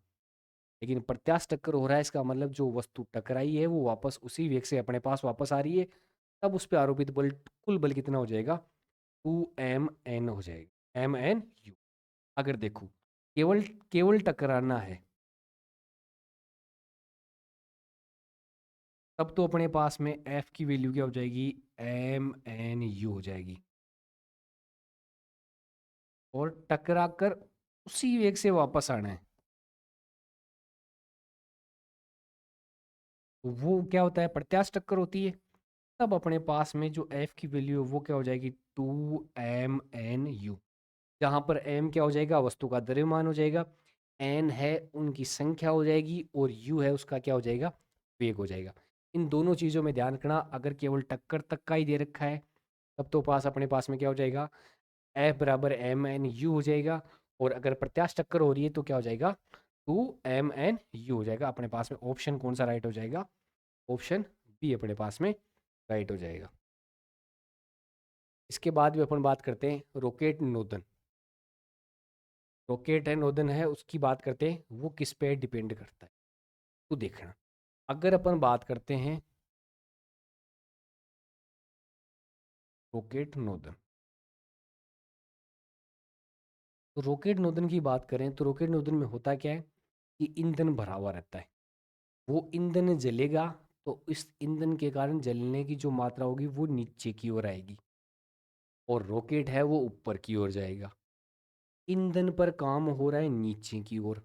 लेकिन प्रत्यास्थ टक्कर हो रहा है, इसका मतलब जो वस्तु टकराई है वो वापस उसी वेग से अपने पास वापस आ रही है, तब उस पर आरोपित बल, कुल बल कितना हो जाएगा, टू एम एन हो जाएगा, एम एन यू। अगर देखो केवल केवल टकराना है, तब तो अपने पास में एफ की वैल्यू क्या हो जाएगी, एम एन यू हो जाएगी, और टकरा कर उसी वेग से वापस आना है, तो वो क्या होता है, प्रत्यास्थ टक्कर होती है। तब अपने पास में जो एफ की वैल्यू है वो क्या हो जाएगी, टू एम एन यू, जहाँ पर एम क्या हो जाएगा, वस्तु का द्रव्यमान हो जाएगा, एन है उनकी संख्या हो जाएगी, और यू है उसका क्या हो जाएगा, वेग हो जाएगा। इन दोनों चीज़ों में ध्यान रखना, अगर केवल टक्कर तक का ही दे रखा है, तब तो अपने पास में क्या हो जाएगा, एफ बराबर एम एन यू हो जाएगा, और अगर प्रत्यास्थ टक्कर हो रही है तो क्या हो जाएगा, टू एम एन यू हो जाएगा। अपने पास में ऑप्शन कौन सा राइट हो जाएगा, ऑप्शन बी अपने पास में राइट हो जाएगा। इसके बाद भी अपन बात करते हैं रॉकेट नोदन। रॉकेट है नोदन है, उसकी बात करते हैं, वो किस पे डिपेंड करता है। तो देखना, अगर अपन बात करते हैं रॉकेट नोदन, तो रॉकेट नोदन की बात करें तो रॉकेट नोदन में होता क्या है कि ईंधन भरा हुआ रहता है, वो ईंधन जलेगा, तो इस ईंधन के कारण जलने की जो मात्रा होगी वो नीचे की ओर आएगी, और रॉकेट है वो ऊपर की ओर जाएगा। ईंधन पर काम हो रहा है नीचे की ओर,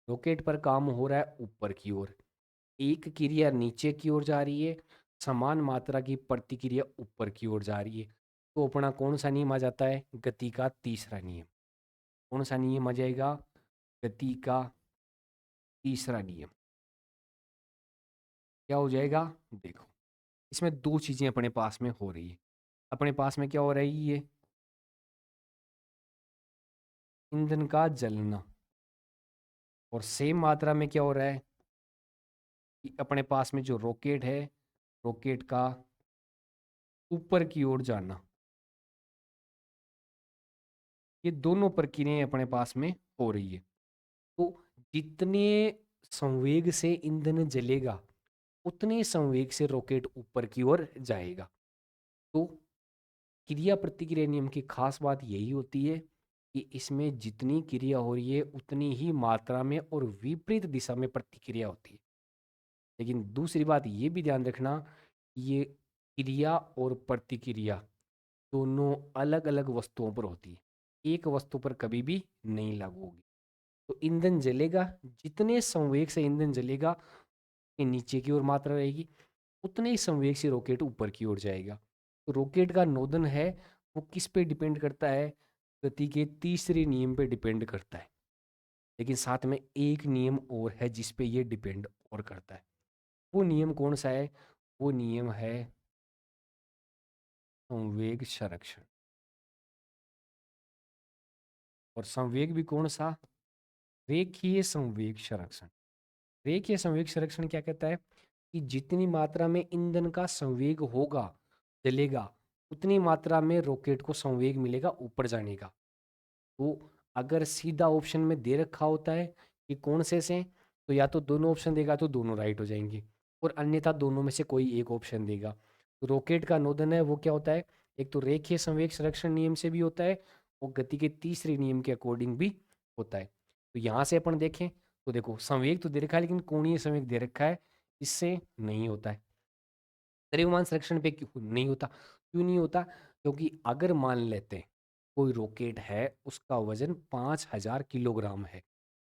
रॉकेट पर काम हो रहा है ऊपर की ओर। एक क्रिया नीचे की ओर जा रही है, समान मात्रा की प्रतिक्रिया ऊपर की ओर जा रही है। तो अपना कौन सा नियम आ जाता है, गति का तीसरा नियम। कौन सा नियम आ जाएगा, गति का तीसरा नियम। क्या हो जाएगा, देखो इसमें दो चीजें अपने पास में हो रही है। अपने पास में क्या हो रही है, ईंधन का जलना, और सेम मात्रा में क्या हो रहा है कि अपने पास में जो रॉकेट है, रॉकेट का ऊपर की ओर जाना। ये दोनों प्रक्रियाएं अपने पास में हो रही है। तो जितने संवेग से ईंधन जलेगा, उतने संवेग से रॉकेट ऊपर की ओर जाएगा। तो क्रिया प्रतिक्रिया नियम की खास बात यही होती है कि इसमें जितनी क्रिया हो रही है उतनी ही मात्रा में और विपरीत दिशा में प्रतिक्रिया होती है। लेकिन दूसरी बात ये भी ध्यान रखना, ये क्रिया और प्रतिक्रिया दोनों अलग अलग वस्तुओं पर होती है, एक वस्तु पर कभी भी नहीं लागू होगी। तो ईंधन जलेगा, जितने संवेग से ईंधन जलेगा ये नीचे की ओर मात्रा रहेगी, उतने ही संवेग से रॉकेट ऊपर की ओर जाएगा। तो रॉकेट का नोदन है वो किस पे डिपेंड करता है? गति के तीसरे नियम पे डिपेंड करता है। लेकिन साथ में एक नियम और है जिस पे ये डिपेंड और करता है। वो नियम कौन सा है? वो नियम है संवेग संरक्षण। और संवेग भी कौन सा? रेखीय संवेग संरक्षण। रेखीय संवेग संरक्षण क्या कहता है कि जितनी मात्रा में ईंधन का संवेग होगा, जलेगा, उतनी मात्रा में रॉकेट को संवेग मिलेगा ऊपर जाने का। तो अगर सीधा ऑप्शन में दे रखा होता है कि कौन से, तो या तो दोनों ऑप्शन देगा तो दोनों राइट हो जाएंगे, और अन्यथा दोनों में से कोई एक ऑप्शन देगा। तो रॉकेट का नोदन है वो क्या होता है? एक तो रेखीय संवेग संरक्षण नियम से भी होता है और गति के तीसरे नियम के अकॉर्डिंग भी होता है। तो यहाँ से अपन देखें तो देखो संवेग तो दे रखा है लेकिन कोणीय संवेग दे रखा है, इससे नहीं होता है। द्रव्यमान संरक्षण पे क्यों नहीं होता? क्यों नहीं होता? क्योंकि अगर मान लेते हैं कोई रॉकेट है उसका वजन 5000 किलोग्राम है।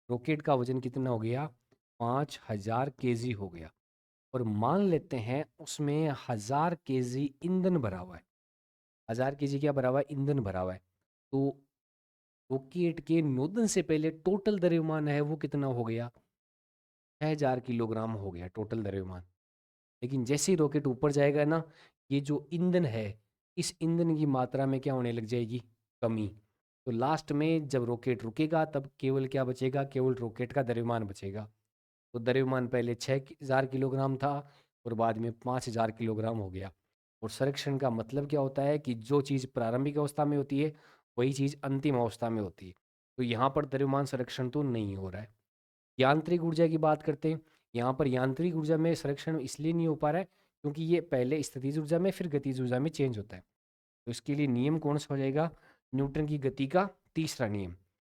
रॉकेट का वजन कितना हो गया? 5000 केजी हो गया। और मान लेते हैं उसमें 1000 केजी ईंधन भरा हुआ है। 1000 केजी क्या भरा हुआ है? ईंधन भरा हुआ है। तो रॉकेट के नोदन से पहले टोटल द्रव्यमान है वो कितना हो गया? 6000 किलोग्राम हो गया टोटल द्रव्यमान। लेकिन जैसे ही रॉकेट ऊपर जाएगा ना, ये जो ईंधन है इस ईंधन की मात्रा में क्या होने लग जाएगी? कमी। तो लास्ट में जब रॉकेट रुकेगा तब केवल क्या बचेगा? केवल रॉकेट का द्रव्यमान बचेगा। तो द्रव्यमान पहले 6000 किलोग्राम था और बाद में 5000 किलोग्राम हो गया। और संरक्षण का मतलब क्या होता है कि जो चीज़ प्रारंभिक अवस्था में होती है वही चीज़ अंतिम अवस्था में होती है। तो यहाँ पर द्रव्यमान संरक्षण तो नहीं हो रहा है। यांत्रिक ऊर्जा की बात करते हैं। यहाँ पर यांत्रिक ऊर्जा में संरक्षण इसलिए नहीं हो पा रहा है क्योंकि ये पहले स्थितिज ऊर्जा में फिर गतिज ऊर्जा में चेंज होता है। तो इसके लिए नियम कौन सा हो जाएगा? न्यूटन की गति का तीसरा नियम।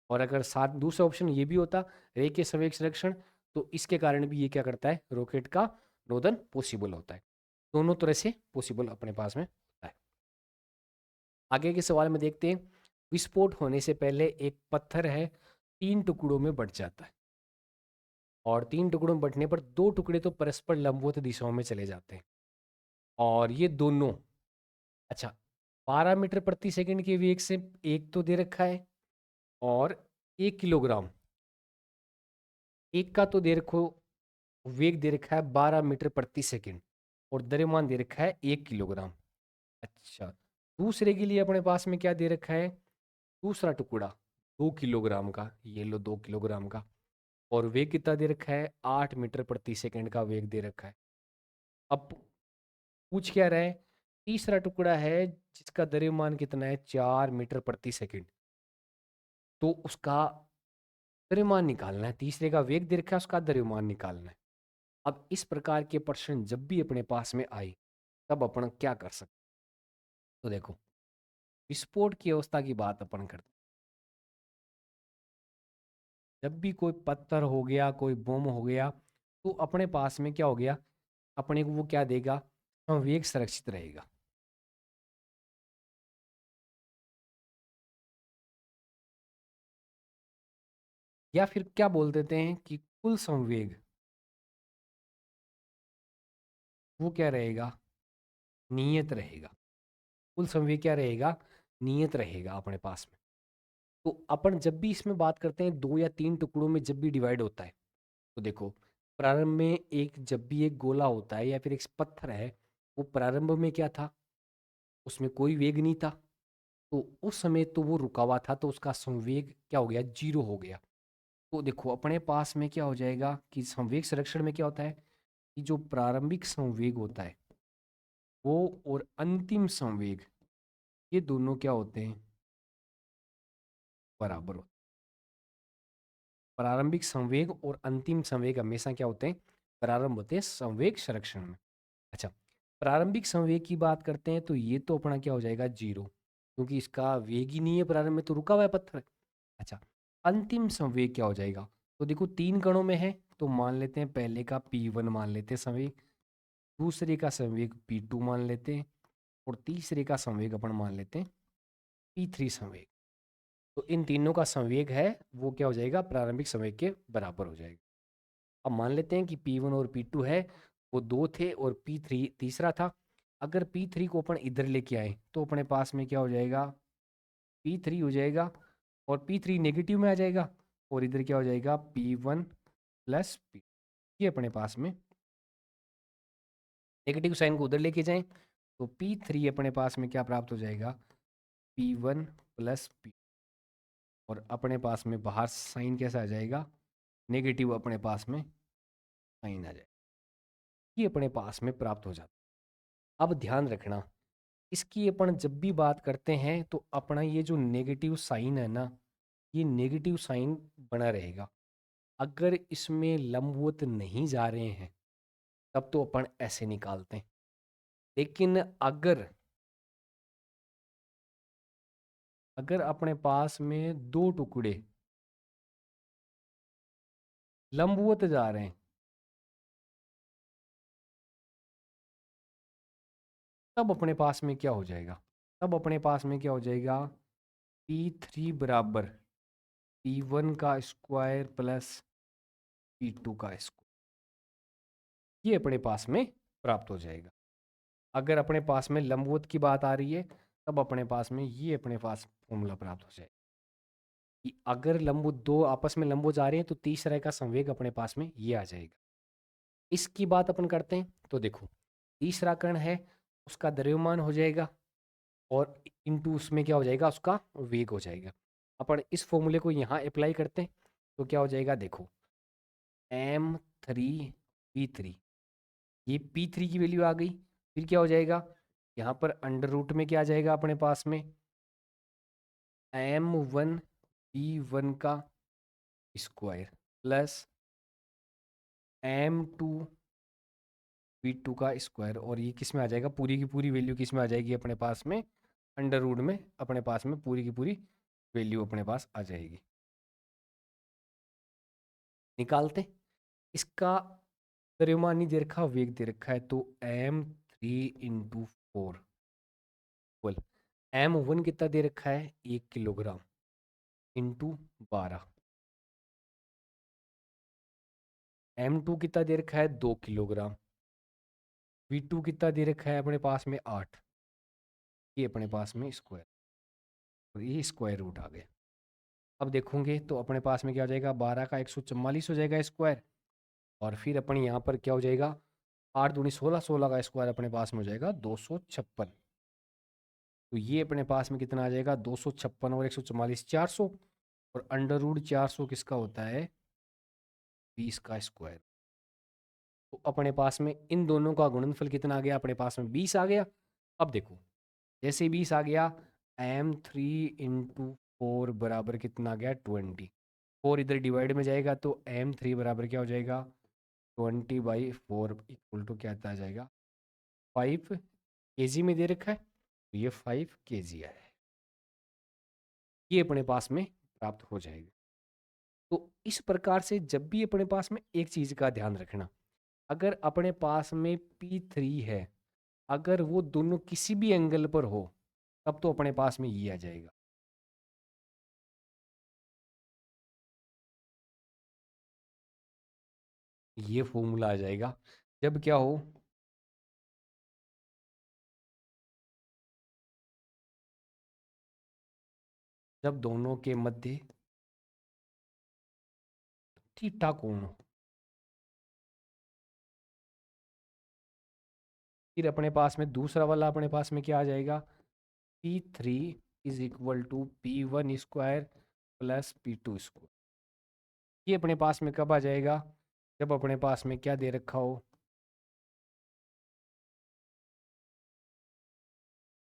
और अगर साथ दूसरा ऑप्शन ये भी होता रेखीय संवेग संरक्षण, तो इसके कारण भी ये क्या करता है? रॉकेट का नोदन पॉसिबल होता है। दोनों तरह से पॉसिबल अपने पास में होता है। आगे के सवाल में देखते हैं। विस्फोट होने से पहले एक पत्थर है 3 टुकड़ों में बंट जाता है, और 3 टुकड़ों में बंटने पर 2 टुकड़े तो परस्पर लंबवत दिशाओं में चले जाते हैं। और ये दोनों, अच्छा, 12 मीटर प्रति सेकंड के वेग से एक तो दे रखा है, और 1 किलोग्राम, एक का तो दे रखो वेग दे रखा है 12 मीटर प्रति सेकंड, और द्रव्यमान दे रखा है 1 किलोग्राम। अच्छा, दूसरे के लिए अपने पास में क्या दे रखा है? दूसरा टुकड़ा 2 किलोग्राम का, ये लो 2 किलोग्राम का, और वेग कितना दे रखा है? 8 मीटर प्रति सेकंड का वेग दे रखा है। अब पूछ क्या रहा है? तीसरा टुकड़ा है जिसका द्रव्यमान कितना है? 4 मीटर प्रति सेकंड। तो उसका द्रव्यमान निकालना है, तीसरे का वेग दे रखा है, उसका द्रव्यमान निकालना है। अब इस प्रकार के प्रश्न जब भी अपने पास में आए तब अपन क्या कर सकते? तो देखो, विस्फोट की अवस्था की बात अपन करते, जब भी कोई पत्थर हो गया, कोई बम हो गया, तो अपने पास में क्या हो गया? अपने को वो क्या देगा? संवेग संरक्षित रहेगा। या फिर क्या बोल देते हैं कि कुल संवेग वो क्या रहेगा? नियत रहेगा। कुल संवेग क्या रहेगा? नियत रहेगा अपने पास में। तो अपन जब भी इसमें बात करते हैं 2 या 3 टुकड़ों में जब भी डिवाइड होता है, तो देखो, प्रारंभ में एक जब भी एक गोला होता है या फिर एक पत्थर है, वो प्रारंभ में क्या था? उसमें कोई वेग नहीं था। तो उस समय तो वो रुका हुआ था, तो उसका संवेग क्या हो गया? जीरो हो गया। तो देखो अपने पास में क्या हो जाएगा कि संवेग संरक्षण में क्या होता है कि जो प्रारंभिक संवेग होता है वो और अंतिम संवेग, ये दोनों क्या होते हैं? बराबर होते हैं। प्रारंभिक संवेग और अंतिम संवेग हमेशा क्या होते हैं? प्रारंभ होते हैं संवेग संरक्षण में। अच्छा, प्रारंभिक संवेग की बात करते हैं तो ये तो अपना क्या हो जाएगा, जीरो, क्योंकि इसका वेग ही नहीं है, प्रारंभ में तो रुका हुआ है पत्थर। अच्छा, अंतिम संवेग क्या हो जाएगा, तो देखो 3 कणों में है, तो मान लेते हैं पहले का P1 मान लेते हैं संवेग, दूसरे का संवेग P2 मान लेते हैं, और तीसरे का संवेग अपन मान लेते हैं P3 संवेग। तो इन तीनों का संवेग है वो क्या हो जाएगा, प्रारंभिक संवेग के बराबर हो जाएगा। अब मान लेते हैं कि P1 और P2 है वो 2 थे और P3 तीसरा था। अगर P3 को अपन इधर लेके आए तो अपने पास में क्या हो जाएगा, P3 हो जाएगा, और P3 नेगेटिव में आ जाएगा, और इधर क्या हो जाएगा, P1 प्लस P, ये अपने पास में नेगेटिव साइन को उधर लेके जाएं तो P3 अपने पास में क्या प्राप्त हो जाएगा, P1 प्लस P, और अपने पास में बाहर साइन कैसा आ जाएगा, नेगेटिव अपने पास में साइन आ जाएगा, ये अपने पास में प्राप्त हो जाता है। अब ध्यान रखना, इसकी अपन जब भी बात करते हैं तो अपना ये जो नेगेटिव साइन है ना, ये नेगेटिव साइन बना रहेगा। अगर इसमें लंबवत नहीं जा रहे हैं तब तो अपन ऐसे निकालते हैं, लेकिन अगर अगर अपने पास में दो टुकड़े लंबवत जा रहे हैं तब अपने पास में क्या हो जाएगा, तब अपने पास में क्या हो जाएगा, P3 बराबर P1 का स्क्वायर प्लस P2 का स्क्वायर, ये अपने पास में प्राप्त हो जाएगा। अगर अपने पास में लंबवत की बात आ रही है तब अपने पास में ये अपने पास फॉर्मूला प्राप्त हो जाएगा कि अगर लंबवत दो आपस में लंबवत जा रहे हैं तो तीसरे का संवेग अपने पास में ये आ जाएगा। इसकी बात अपन करते हैं तो देखो, तीसरा कण है उसका द्रव्यमान हो जाएगा और इनटू उसमें क्या हो जाएगा, उसका वेग हो जाएगा। अपन इस फॉर्मूले को यहाँ अप्लाई करते हैं तो क्या हो जाएगा, देखो M3P3, ये P3 की वैल्यू आ गई, फिर क्या हो जाएगा, यहाँ पर अंडर रूट में क्या आ जाएगा अपने पास में, M1P1 का स्क्वायर प्लस M2P2 का स्क्वायर, और ये किस में आ जाएगा, पूरी की पूरी वैल्यू किस में आ जाएगी अपने पास में, अंडर रूट में अपने पास में पूरी की पूरी वैल्यू अपने पास आ जाएगी। निकालते इसका, द्रव्यमान दे रखा, वेग दे रखा है, तो M3 × 4 बोल, M1 कितना दे रखा है, 1 किलोग्राम इंटू 12, M2 कितना दे रखा है, 2 किलोग्राम, V2 कितना दे रखा है अपने पास में 8, ये अपने पास में स्क्वायर, और ये स्क्वायर रूट आ गया। अब देखोगे तो अपने पास में क्या हो जाएगा, 12 का 144 हो जाएगा स्क्वायर, और फिर अपन यहाँ पर क्या हो जाएगा, 8 दूनी 16, 16 का स्क्वायर अपने पास में हो जाएगा 256। तो ये अपने पास में कितना आ जाएगा, 256 और 144 400, और अंडर रूट 400 किसका होता है, 20 का स्क्वायर। तो अपने पास में इन दोनों का गुणनफल कितना आ गया, अपने पास में 20 आ गया। अब देखो, जैसे 20 आ गया, M3 × 4 बराबर कितना आ गया, 20, 4 इधर डिवाइड में जाएगा तो M3 बराबर क्या हो जाएगा, 20/4 इक्वल टू क्या आता जाएगा, 5 kg में दे रखा है, तो ये 5 kg है, ये अपने पास में प्राप्त हो जाएगा। तो इस प्रकार से जब भी अपने पास में एक चीज का ध्यान रखना, अगर अपने पास में P3 है, अगर वो दोनों किसी भी एंगल पर हो तब तो अपने पास में ये आ जाएगा, ये फॉर्मूला आ जाएगा। जब क्या हो, जब दोनों के मध्य थीटा कोण हो, फिर अपने पास में दूसरा वाला अपने पास में क्या आ जाएगा, P3 = P1 square plus P2 square, ये अपने पास में कब आ जाएगा, जब अपने पास में क्या दे रखा हो,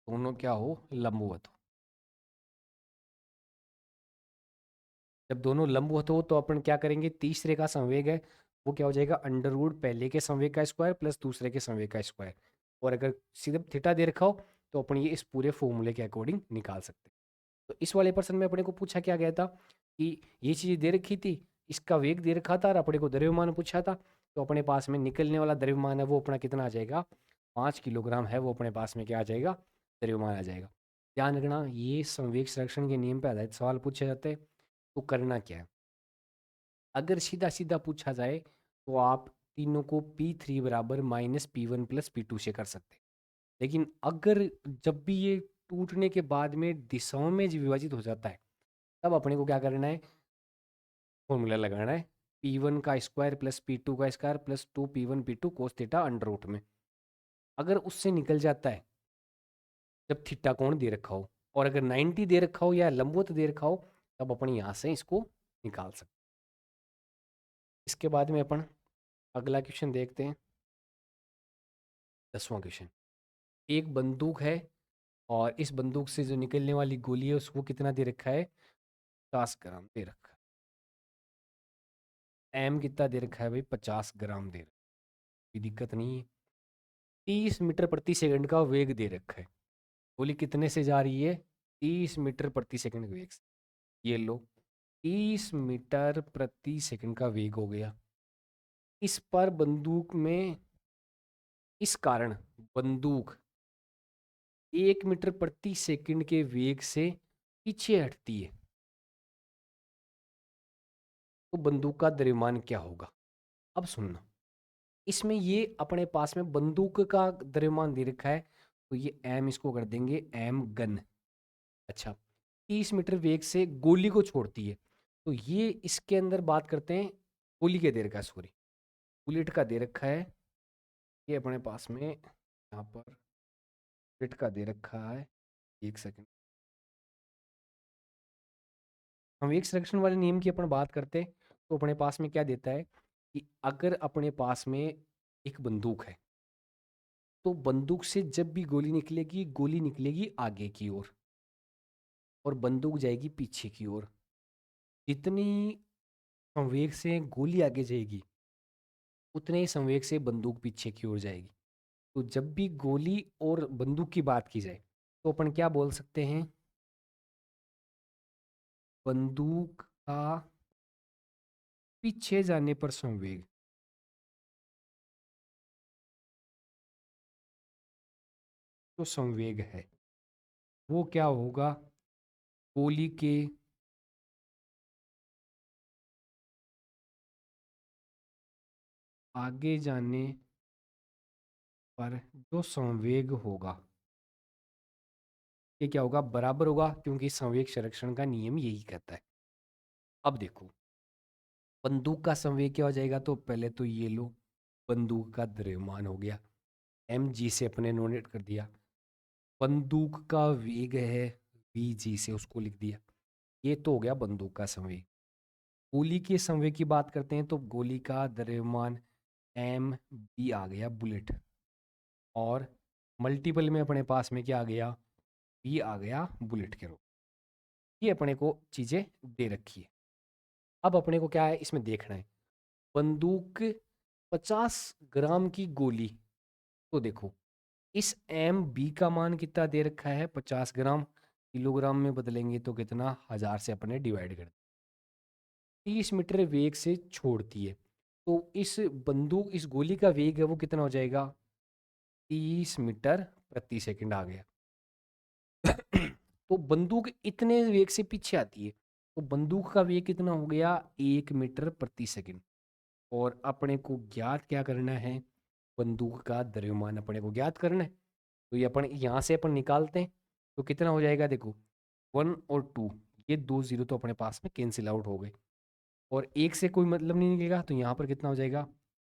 दोनों क्या हो, लंबवत हो। जब दोनों लंबवत हो तो अपन क्या करेंगे, तीसरे का संवेग है वो क्या हो जाएगा, अंडर रूट पहले के संवेग का स्क्वायर प्लस दूसरे के संवेग का स्क्वायर। और अगर सीधे थीटा दे रखा हो तो अपन ये इस पूरे फॉर्मूले के अकॉर्डिंग निकाल सकते हैं। तो इस वाले पर्सन में अपने को पूछा क्या गया था कि ये चीज़ दे रखी थी, इसका वेग दे रखा था और अपने को द्रव्यमान पूछा था। तो अपने पास में निकलने वाला द्रव्यमान है वो अपना कितना आ जाएगा, 5 किलोग्राम है वो अपने पास में क्या आ जाएगा, द्रव्यमान आ जाएगा। ध्यान रखना ये संवेग संरक्षण के नियम पे आधारित सवाल पूछे जाते हैं। तो करना क्या है, अगर सीधा सीधा पूछा जाए तो आप तीनों को P3 बराबर -P1 प्लस P2 से कर सकते हैं। लेकिन अगर जब भी ये टूटने के बाद में दिशाओं में विभाजित हो जाता है, तब अपने को क्या करना है, फॉर्मूला लगाना है, P1 का स्क्वायर प्लस P2 का square plus 2P1 P2 cos theta under root में। अगर उससे निकल जाता है जब थीटा कोण दे रखा हो, और अगर 90 दे रखा हो या लंबवत दे रखा हो, तब अपन यहाँ से इसको निकाल सकते हैं। इसके बाद में अपन अगला क्वेश्चन देखते हैं, 10वां क्वेश्चन। एक बंदूक है और इस बंदूक से जो निकलने वाली गोली है उसको कितना दे रखा है, 50 ग्राम दे रखा है। एम कितना दे रखा है भाई, 50 ग्राम दे रखा है, कोई दिक्कत नहीं है। 30 मीटर प्रति सेकंड का वेग दे रखा है। गोली कितने से जा रही है, 30 मीटर प्रति सेकंड के वेग से। ये लो, 30 मीटर प्रति सेकंड का वेग हो गया। इस पर बंदूक में, इस कारण बंदूक 1 मीटर प्रति सेकंड के वेग से पीछे हटती है। तो बंदूक का द्रव्यमान क्या होगा। अब सुनना, इसमें ये अपने पास में बंदूक का द्रव्यमान दे रखा है, तो ये एम इसको कर देंगे एम गन। अच्छा, 30 मीटर वेग से गोली को छोड़ती है, तो ये इसके अंदर बात करते हैं गोली के दे रखा है, सॉरी बुलेट का दे रखा है। ये अपने पास में यहाँ पर बुलेट का दे रखा है। एक सेकंड, हम एक संरक्षण वाले नियम की अपन बात करते हैं। तो अपने पास में क्या देता है कि अगर अपने पास में एक बंदूक है, तो बंदूक से जब भी गोली निकलेगी आगे की ओर और बंदूक जाएगी पीछे की ओर। जितनी संवेग से गोली आगे जाएगी उतने ही संवेग से बंदूक पीछे की ओर जाएगी। तो जब भी गोली और बंदूक की बात की जाए तो अपन क्या बोल सकते हैं, बंदूक का पीछे जाने पर संवेग, जो संवेग है वो क्या होगा, गोली के आगे जाने पर जो संवेग होगा ये क्या होगा, बराबर होगा, क्योंकि संवेग संरक्षण का नियम यही कहता है। अब देखो बंदूक का संवेग क्या हो जाएगा, तो पहले तो ये लो, बंदूक का द्रव्यमान हो गया, एम जी से अपने नोट कर दिया। बंदूक का वेग है वी जी से उसको लिख दिया। ये तो हो गया बंदूक का संवेग। गोली के संवेग की बात करते हैं तो गोली का द्रव्यमान एम बी आ गया बुलेट, और मल्टीपल में अपने पास में क्या आ गया, बी आ गया बुलेट के रूप। ये अपने को चीज़ें दे रखी है। अब अपने को क्या है इसमें देखना है, बंदूक 50 ग्राम की गोली। तो देखो इस एम बी का मान कितना दे रखा है, 50 ग्राम, किलोग्राम में बदलेंगे तो कितना, 1000 से अपने डिवाइड कर 30 मीटर वेग से छोड़ती है। तो इस गोली का वेग है वो कितना हो जाएगा, 30 मीटर प्रति सेकंड आ गया। तो बंदूक इतने वेग से पीछे आती है, तो बंदूक का वेग कितना हो गया, 1 मीटर प्रति सेकंड। और अपने को ज्ञात क्या करना है, बंदूक का द्रव्यमान अपने को ज्ञात करना है। तो ये अपन यहाँ से अपन निकालते हैं, तो कितना हो जाएगा, देखो 1 और 2, ये 2 जीरो तो अपने पास में कैंसिल आउट हो गए, और एक से कोई मतलब नहीं निकलेगा, तो यहाँ पर कितना हो जाएगा,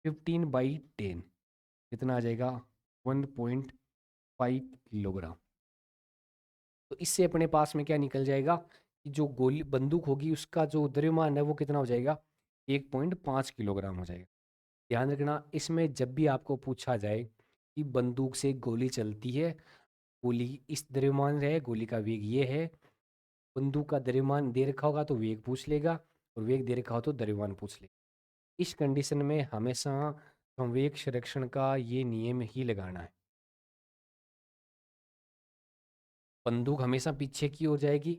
15/10, कितना आ जाएगा, 1.5 किलोग्राम। तो इससे अपने पास में क्या निकल जाएगा कि जो गोली बंदूक होगी उसका जो द्रव्यमान है वो कितना हो जाएगा, 1.5 किलोग्राम हो जाएगा। ध्यान रखना इसमें जब भी आपको पूछा जाए कि बंदूक से गोली चलती है, गोली इस द्रव्यमान है, गोली का वेग ये है, बंदूक का द्रव्यमान दे रखा होगा तो वेग पूछ लेगा, और वेग दे रखा हो तो द्रव्यमान पूछ लेगा। इस कंडीशन में हमेशा संवेग संरक्षण का ये नियम ही लगाना है। बंदूक हमेशा पीछे की ओर जाएगी,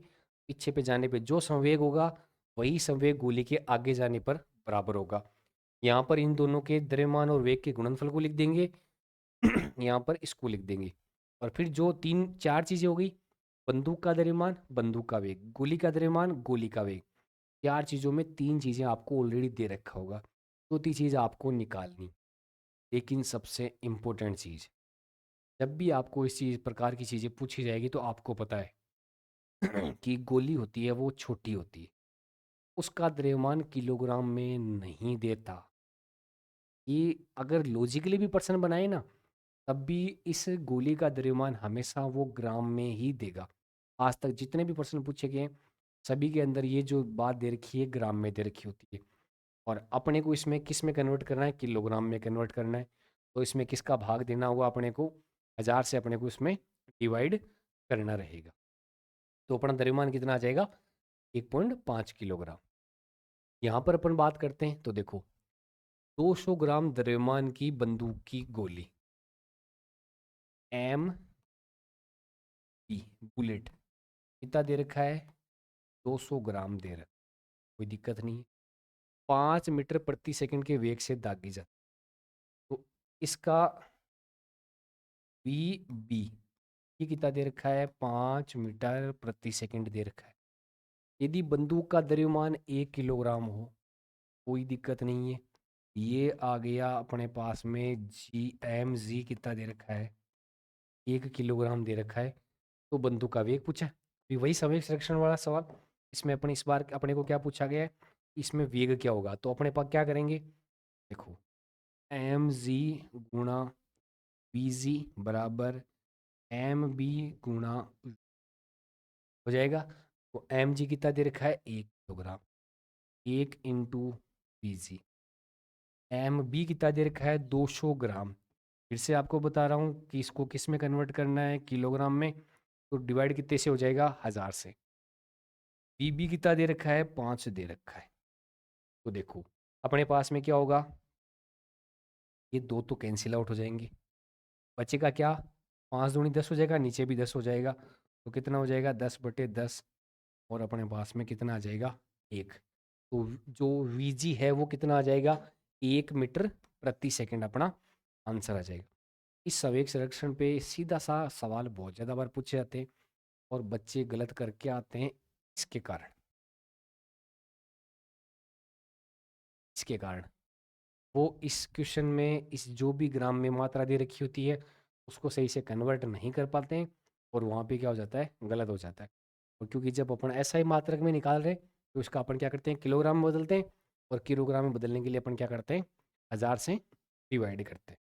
पीछे पे जाने पे जो संवेग होगा वही संवेग गोली के आगे जाने पर बराबर होगा। यहाँ पर इन दोनों के द्रव्यमान और वेग के गुणनफल को लिख देंगे। यहाँ पर इसको लिख देंगे। और फिर जो तीन चार चीजें हो गई, बंदूक का द्रव्यमान, बंदूक का वेग, गोली का द्रव्यमान, गोली का वेग, चार चीजों में तीन चीजें आपको ऑलरेडी दे रखा होगा, चौथी चीज आपको निकालनी। लेकिन सबसे इम्पोर्टेंट चीज, जब भी आपको इस चीज प्रकार की चीजें पूछी जाएगी तो आपको पता है कि गोली होती है वो छोटी होती है, उसका द्रव्यमान किलोग्राम में नहीं देता। ये अगर लॉजिकली भी पर्सन बनाए ना, तब भी इस गोली का द्रव्यमान हमेशा वो ग्राम में ही देगा। आज तक जितने भी प्रश्न पूछे गए हैं, सभी के अंदर ये जो बात दे रखी है ग्राम में दे रखी होती है। और अपने को इसमें किस में कन्वर्ट करना है, किलोग्राम में कन्वर्ट करना है। तो इसमें किसका भाग देना होगा अपने को, 1000 से अपने को इसमें डिवाइड करना रहेगा। तो अपना द्रव्यमान कितना आ जाएगा, 1.5 किलोग्राम। यहाँ पर अपन बात करते हैं तो देखो, 200 ग्राम द्रव्यमान की बंदूक की गोली एम बी बुलेट कितना दे रखा है, 200 ग्राम दे रखा है, कोई दिक्कत नहीं है। 5 मीटर प्रति सेकंड के वेग से दागी जाती है। तो इसका वी बी ये कितना दे रखा है, 5 मीटर प्रति सेकंड दे रखा है। यदि बंदूक का द्रव्यमान 1 किलोग्राम हो, कोई दिक्कत नहीं है। ये आ गया अपने पास में जी एम जी कितना दे रखा है, 1 किलोग्राम दे रखा है। तो बंदूक का वेग पूछा है, भी वही संवेग संरक्षण वाला सवाल। इसमें अपने इस बार अपने को क्या पूछा गया है, इसमें वेग क्या होगा। तो अपने पास क्या करेंगे, देखो एम जी गुणा वी जी बराबर एम बी गुणा हो जाएगा। तो एम जी कितना दे रखा है, 1 kilogram, 1 × V G. M B कितना दे रखा है, 200 ग्राम। फिर से आपको बता रहा हूँ कि इसको किस में कन्वर्ट करना है, किलोग्राम में। तो डिवाइड कितने से हो जाएगा, 1000 से। वी बी कितना दे रखा है, 5 दे रखा है। तो देखो अपने पास में क्या होगा, ये दो तो कैंसिल आउट हो जाएंगे, बचेगा क्या, 5 दूनी 10 हो जाएगा, नीचे भी 10 हो जाएगा। तो कितना हो जाएगा, 10/10। और अपने पास में कितना आ जाएगा, 1। तो जो वी जी है वो कितना आ जाएगा, 1 मीटर प्रति सेकंड अपना आंसर आ जाएगा। इस संवेग संरक्षण पे सीधा सा सवाल बहुत ज़्यादा बार पूछे जाते हैं और बच्चे गलत करके आते हैं। इसके कारण इसके कारण वो इस क्वेश्चन में इस जो भी ग्राम में मात्रा दे रखी होती है उसको सही से कन्वर्ट नहीं कर पाते हैं, और वहाँ पे क्या हो जाता है, गलत हो जाता है। और क्योंकि जब अपन ऐसा ही मात्रक में निकाल रहे हैं तो उसका अपन क्या करते हैं, किलोग्राम में बदलते हैं। और किलोग्राम में बदलने के लिए अपन क्या करते हैं, 1000 से डिवाइड करते हैं।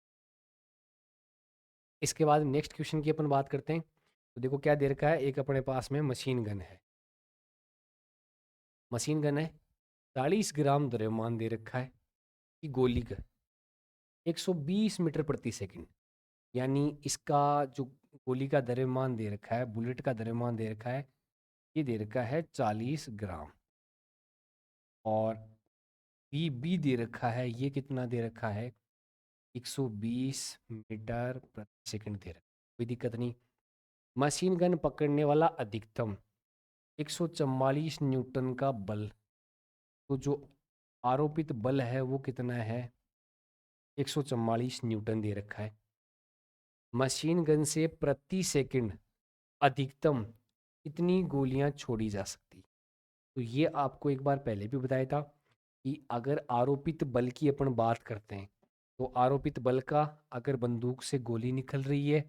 इसके बाद नेक्स्ट क्वेश्चन की अपन बात करते हैं। तो देखो क्या दे रखा है, एक अपने पास में मशीन गन है। मशीन गन है, 40 ग्राम द्रव्यमान दे रखा है कि गोली का 120 मीटर प्रति सेकंड। यानी इसका जो गोली का द्रव्यमान दे रखा है, बुलेट का द्रव्यमान दे रखा है, ये दे रखा है 40 ग्राम। और बी बी दे रखा है, ये कितना दे रखा है, 120 मीटर प्रति सेकंड दे रखा है। कोई दिक्कत नहीं। मशीन गन पकड़ने वाला अधिकतम 144 न्यूटन का बल। तो जो आरोपित बल है वो कितना है, 144 न्यूटन दे रखा है। मशीन गन से प्रति सेकंड अधिकतम कितनी गोलियां छोड़ी जा सकती। तो ये आपको एक बार पहले भी बताया था कि अगर आरोपित बल की अपन बात करते हैं तो आरोपित बल का, अगर बंदूक से गोली निकल रही है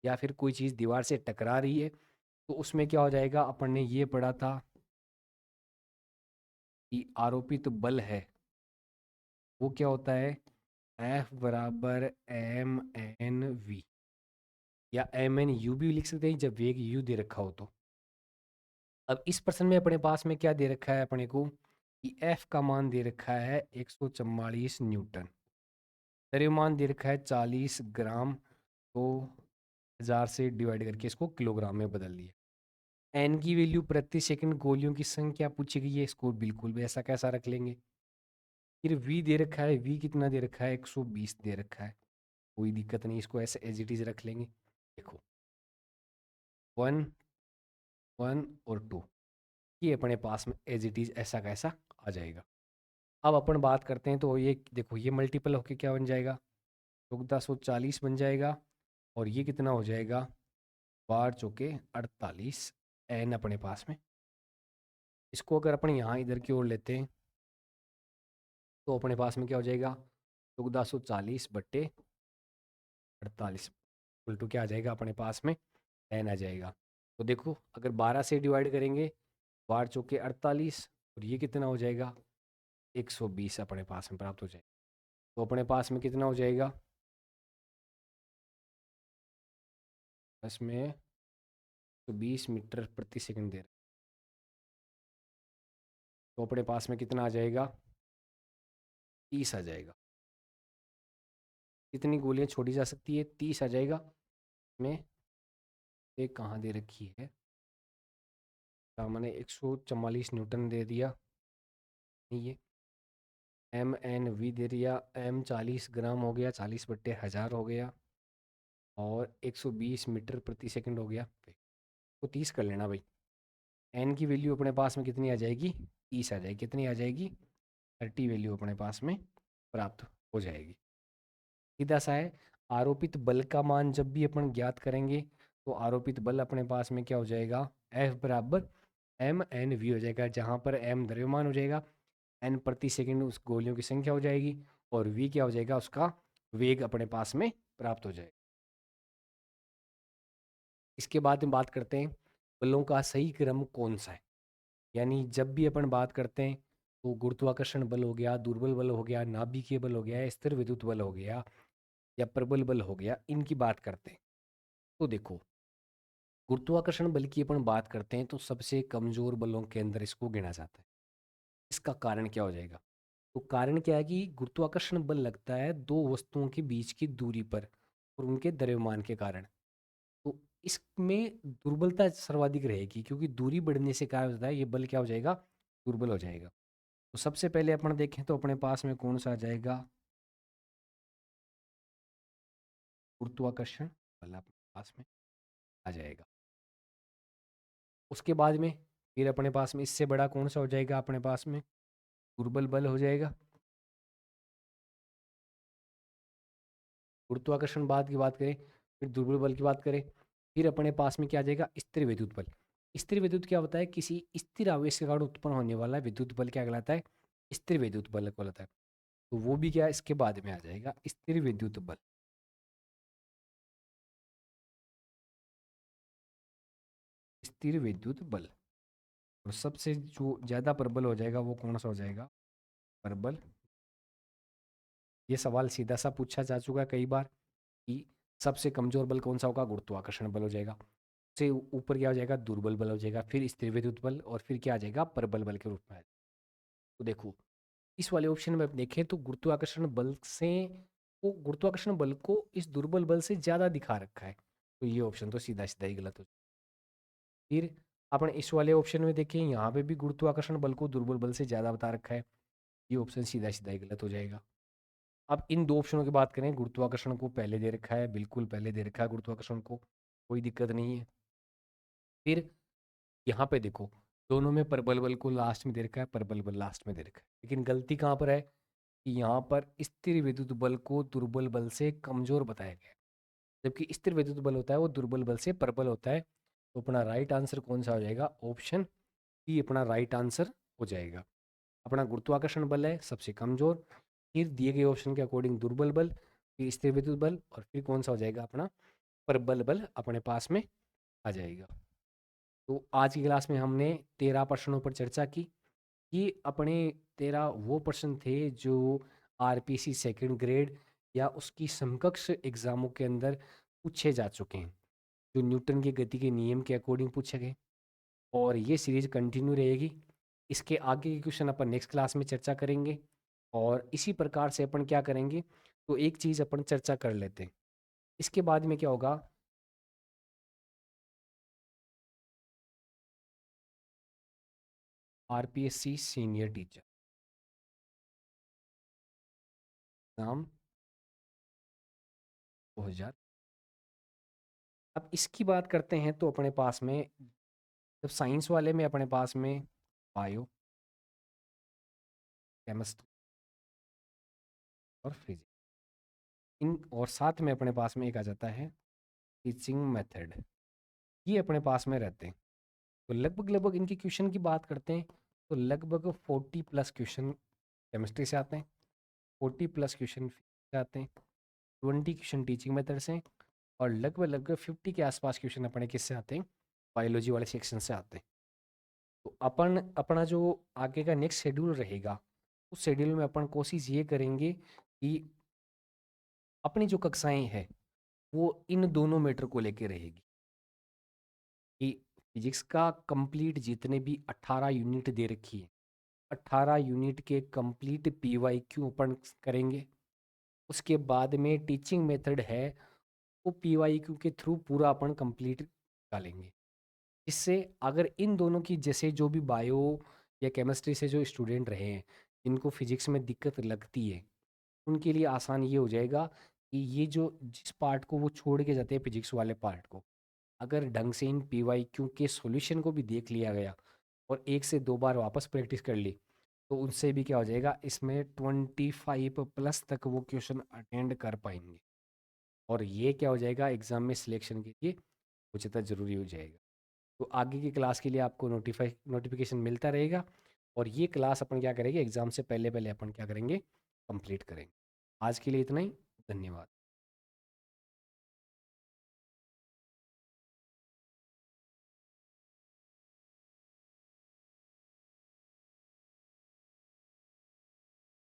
या फिर कोई चीज़ दीवार से टकरा रही है, तो उसमें क्या हो जाएगा, अपन ने ये पढ़ा था कि आरोपित बल है वो क्या होता है, F बराबर एम एन वी, या एम एन यू भी लिख सकते हैं जब वेग यू दे रखा हो तो। अब इस प्रश्न में अपने पास में क्या दे रखा है अपने को, कि एफ का मान दे रखा है 144 न्यूटन, द्रव्यमान दे रखा है 40 ग्राम। तो 1000 से डिवाइड करके इसको किलोग्राम में बदल दिया। एन की वैल्यू प्रति सेकंड गोलियों की संख्या पूछी गई है, इसको बिल्कुल भी ऐसा कैसा रख लेंगे। फिर v दे रखा है, v कितना दे रखा है, 120 दे रखा है। कोई दिक्कत नहीं, इसको ऐसे एज इट इज रख लेंगे। देखो 1 1 और 2, ये अपने पास में एज इट इज ऐसा कैसा आ जाएगा। अब अपन बात करते हैं, तो ये देखो ये मल्टीपल होके क्या बन जाएगा, 1440 बन जाएगा। और ये कितना हो जाएगा, 12 चौके 48 एन अपने पास में। इसको अगर अपन यहाँ इधर की ओर लेते हैं तो अपने पास में क्या हो जाएगा, 1440/48 उल्टू क्या आ जाएगा अपने पास में, एन आ जाएगा। तो देखो अगर 12 से डिवाइड करेंगे, 12 चौके 48, और ये कितना हो जाएगा, 120 अपने पास में प्राप्त हो जाएगा। तो अपने पास में कितना हो जाएगा, इसमें 120 मीटर प्रति सेकंड दे रहा है। तो अपने पास में कितना आ जाएगा, 30 आ जाएगा। कितनी गोलियां छोड़ी जा सकती है, 30 आ जाएगा। में एक कहाँ दे रखी है, मैंने 144 न्यूटन दे दिया, नहीं ये एम एन वी दे दिया, एम 40 ग्राम हो गया, 40/1000 हो गया, और 120 मीटर प्रति सेकंड हो गया। तो 30 कर लेना भाई। एन की वैल्यू अपने पास में कितनी आ जाएगी, 30 आ जाएगी। कितनी आ जाएगी, 30 वैल्यू अपने पास में प्राप्त हो जाएगी। सीधा सा है। आरोपित बल का मान जब भी अपन ज्ञात करेंगे तो आरोपित बल अपने पास में क्या हो जाएगा, एफ बराबर एम एन वी हो जाएगा, जहाँ पर एम द्रव्यमान हो जाएगा, एन प्रति सेकंड उस गोलियों की संख्या हो जाएगी, और वी क्या हो जाएगा, उसका वेग अपने पास में प्राप्त हो जाएगा। इसके बाद में बात करते हैं बलों का सही क्रम कौन सा है। यानी जब भी अपन बात करते हैं तो गुरुत्वाकर्षण बल हो गया, दुर्बल बल हो गया, नाभिकीय बल हो गया, स्थिर विद्युत बल हो गया, या प्रबल बल हो गया, इनकी बात करते हैं। तो देखो गुरुत्वाकर्षण बल की अपन बात करते हैं तो सबसे कमजोर बलों के अंदर इसको गिना जाता है। इसका कारण क्या हो जाएगा, तो कारण क्या है कि गुरुत्वाकर्षण बल लगता है दो वस्तुओं के बीच की दूरी पर और उनके द्रव्यमान के कारण। तो इसमें दुर्बलता सर्वाधिक रहेगी, क्योंकि दूरी बढ़ने से क्या होता है, ये बल क्या हो जाएगा, दुर्बल हो जाएगा। तो सबसे पहले अपन देखें तो अपने पास में कौन सा आ जाएगा, गुरुत्वाकर्षण बल अपने पास में आ जाएगा। उसके बाद में फिर अपने पास में इससे बड़ा कौन सा हो जाएगा, अपने पास में दुर्बल बल हो जाएगा। गुरुत्वाकर्षण बाद की बात करें, फिर दुर्बल बल की बात करें, फिर अपने पास में क्या आ जाएगा, स्थिर विद्युत बल। स्थिर विद्युत क्या होता है, किसी स्थिर आवेश के कारण उत्पन्न होने वाला विद्युत बल क्या कहलाता है, स्थिर विद्युत बल कहलाता है। तो वो भी क्या इसके बाद में आ जाएगा, स्थिर विद्युत बल। स्थिर विद्युत बल। और सबसे जो ज्यादा प्रबल हो जाएगा वो कौन सा हो जाएगा, प्रबल। ये सवाल सीधा सा पूछा जा चुका है कई बार कि सबसे कमजोर बल कौन सा होगा, गुरुत्वाकर्षण बल हो जाएगा। से ऊपर क्या हो जाएगा, दुर्बल बल हो जाएगा, फिर स्थिर विद्युत बल, और फिर क्या आ जाएगा, प्रबल बल के रूप में। तो देखो इस वाले ऑप्शन में आप देखें तो गुरुत्वाकर्षण बल से, वो गुरुत्वाकर्षण बल को इस दुर्बल बल से ज्यादा दिखा रखा है। तो ये ऑप्शन तो सीधा सीधा ही गलत हो। फिर अपन इस वाले ऑप्शन में देखें, यहाँ पे भी गुरुत्वाकर्षण बल को दुर्बल बल से ज्यादा बता रखा है। ये ऑप्शन सीधा सीधा ही गलत हो जाएगा। अब इन दो ऑप्शनों की बात करें, गुरुत्वाकर्षण को पहले दे रखा है, बिल्कुल पहले दे रखा है गुरुत्वाकर्षण को, कोई दिक्कत नहीं है। फिर यहाँ पे देखो दोनों में प्रबल बल को लास्ट में दे रखा है, प्रबल बल लास्ट में दे रखा है, लेकिन गलती कहाँ पर है कि यहाँ पर स्थिर विद्युत बल को दुर्बल बल से कमजोर बताया गया है, जबकि स्थिर विद्युत बल होता है वो दुर्बल बल से प्रबल होता है। तो अपना राइट आंसर कौन सा हो जाएगा, ऑप्शन बी अपना राइट आंसर हो जाएगा। अपना गुरुत्वाकर्षण बल है सबसे कमजोर, फिर दिए गए ऑप्शन के अकॉर्डिंग दुर्बल बल, फिर स्थिर विद्युत बल, और फिर कौन सा हो जाएगा अपना प्रबल बल अपने पास में आ जाएगा। तो आज की क्लास में हमने 13 प्रश्नों पर चर्चा की। ये अपने 13 वो प्रश्न थे जो आरपीसी सेकंड ग्रेड या उसकी समकक्ष एग्जामों के अंदर पूछे जा चुके हैं, जो न्यूटन की गति के नियम के अकॉर्डिंग पूछे गए। और ये सीरीज कंटिन्यू रहेगी। इसके आगे के क्वेश्चन अपन नेक्स्ट क्लास में चर्चा करेंगे। और इसी प्रकार से अपन क्या करेंगे, तो एक चीज़ अपन चर्चा कर लेते हैं। इसके बाद में क्या होगा, आरपीएससी सीनियर टीचर एग्जाम 2000। अब इसकी बात करते हैं तो अपने पास में, जब साइंस वाले में अपने पास में बायो, केमिस्ट्री और फिजिक्स, इन और साथ में अपने पास में एक आ जाता है टीचिंग मेथड, ये अपने पास में रहते हैं। तो लगभग लगभग इनकी क्वेश्चन की बात करते हैं तो लगभग 40+ क्वेश्चन केमिस्ट्री से आते हैं, 40+ क्वेश्चन फिजिक्स से आते हैं, 20 क्वेश्चन टीचिंग मेथड से, और लगभग लगभग 50 के आसपास क्वेश्चन अपने किससे आते हैं, बायोलॉजी वाले सेक्शन से आते हैं। तो अपन अपना जो आगे का नेक्स्ट शेड्यूल रहेगा, उस शेड्यूल में अपन कोशिश ये करेंगे कि अपनी जो कक्षाएं हैं वो इन दोनों मैटर को लेके रहेगी, कि फिजिक्स का कंप्लीट जितने भी 18 यूनिट दे रखी है, 18 यूनिट के कंप्लीट PYQ अपन करेंगे। उसके बाद में टीचिंग मेथड है, वो PYQ के थ्रू पूरा अपन कंप्लीट निकालेंगे। इससे अगर इन दोनों की, जैसे जो भी बायो या केमिस्ट्री से जो स्टूडेंट रहे हैं जिनको फिजिक्स में दिक्कत लगती है, उनके लिए आसान ये हो जाएगा कि ये जो जिस पार्ट को वो छोड़ के जाते हैं फिजिक्स वाले पार्ट को, अगर ढंग से इन PYQ के सॉल्यूशन को भी देख लिया गया और 1 से 2 बार वापस प्रैक्टिस कर ली, तो उनसे भी क्या हो जाएगा, इसमें 25+ तक वो क्वेश्चन अटेंड कर पाएंगे। और ये क्या हो जाएगा, एग्ज़ाम में सिलेक्शन के लिए बहुत ज़्यादा ज़रूरी हो जाएगा। तो आगे की क्लास के लिए आपको नोटिफिकेशन मिलता रहेगा, और ये क्लास अपन क्या करेंगे, एग्ज़ाम से पहले पहले अपन क्या करेंगे, कंप्लीट करेंगे। आज के लिए इतना ही। धन्यवाद।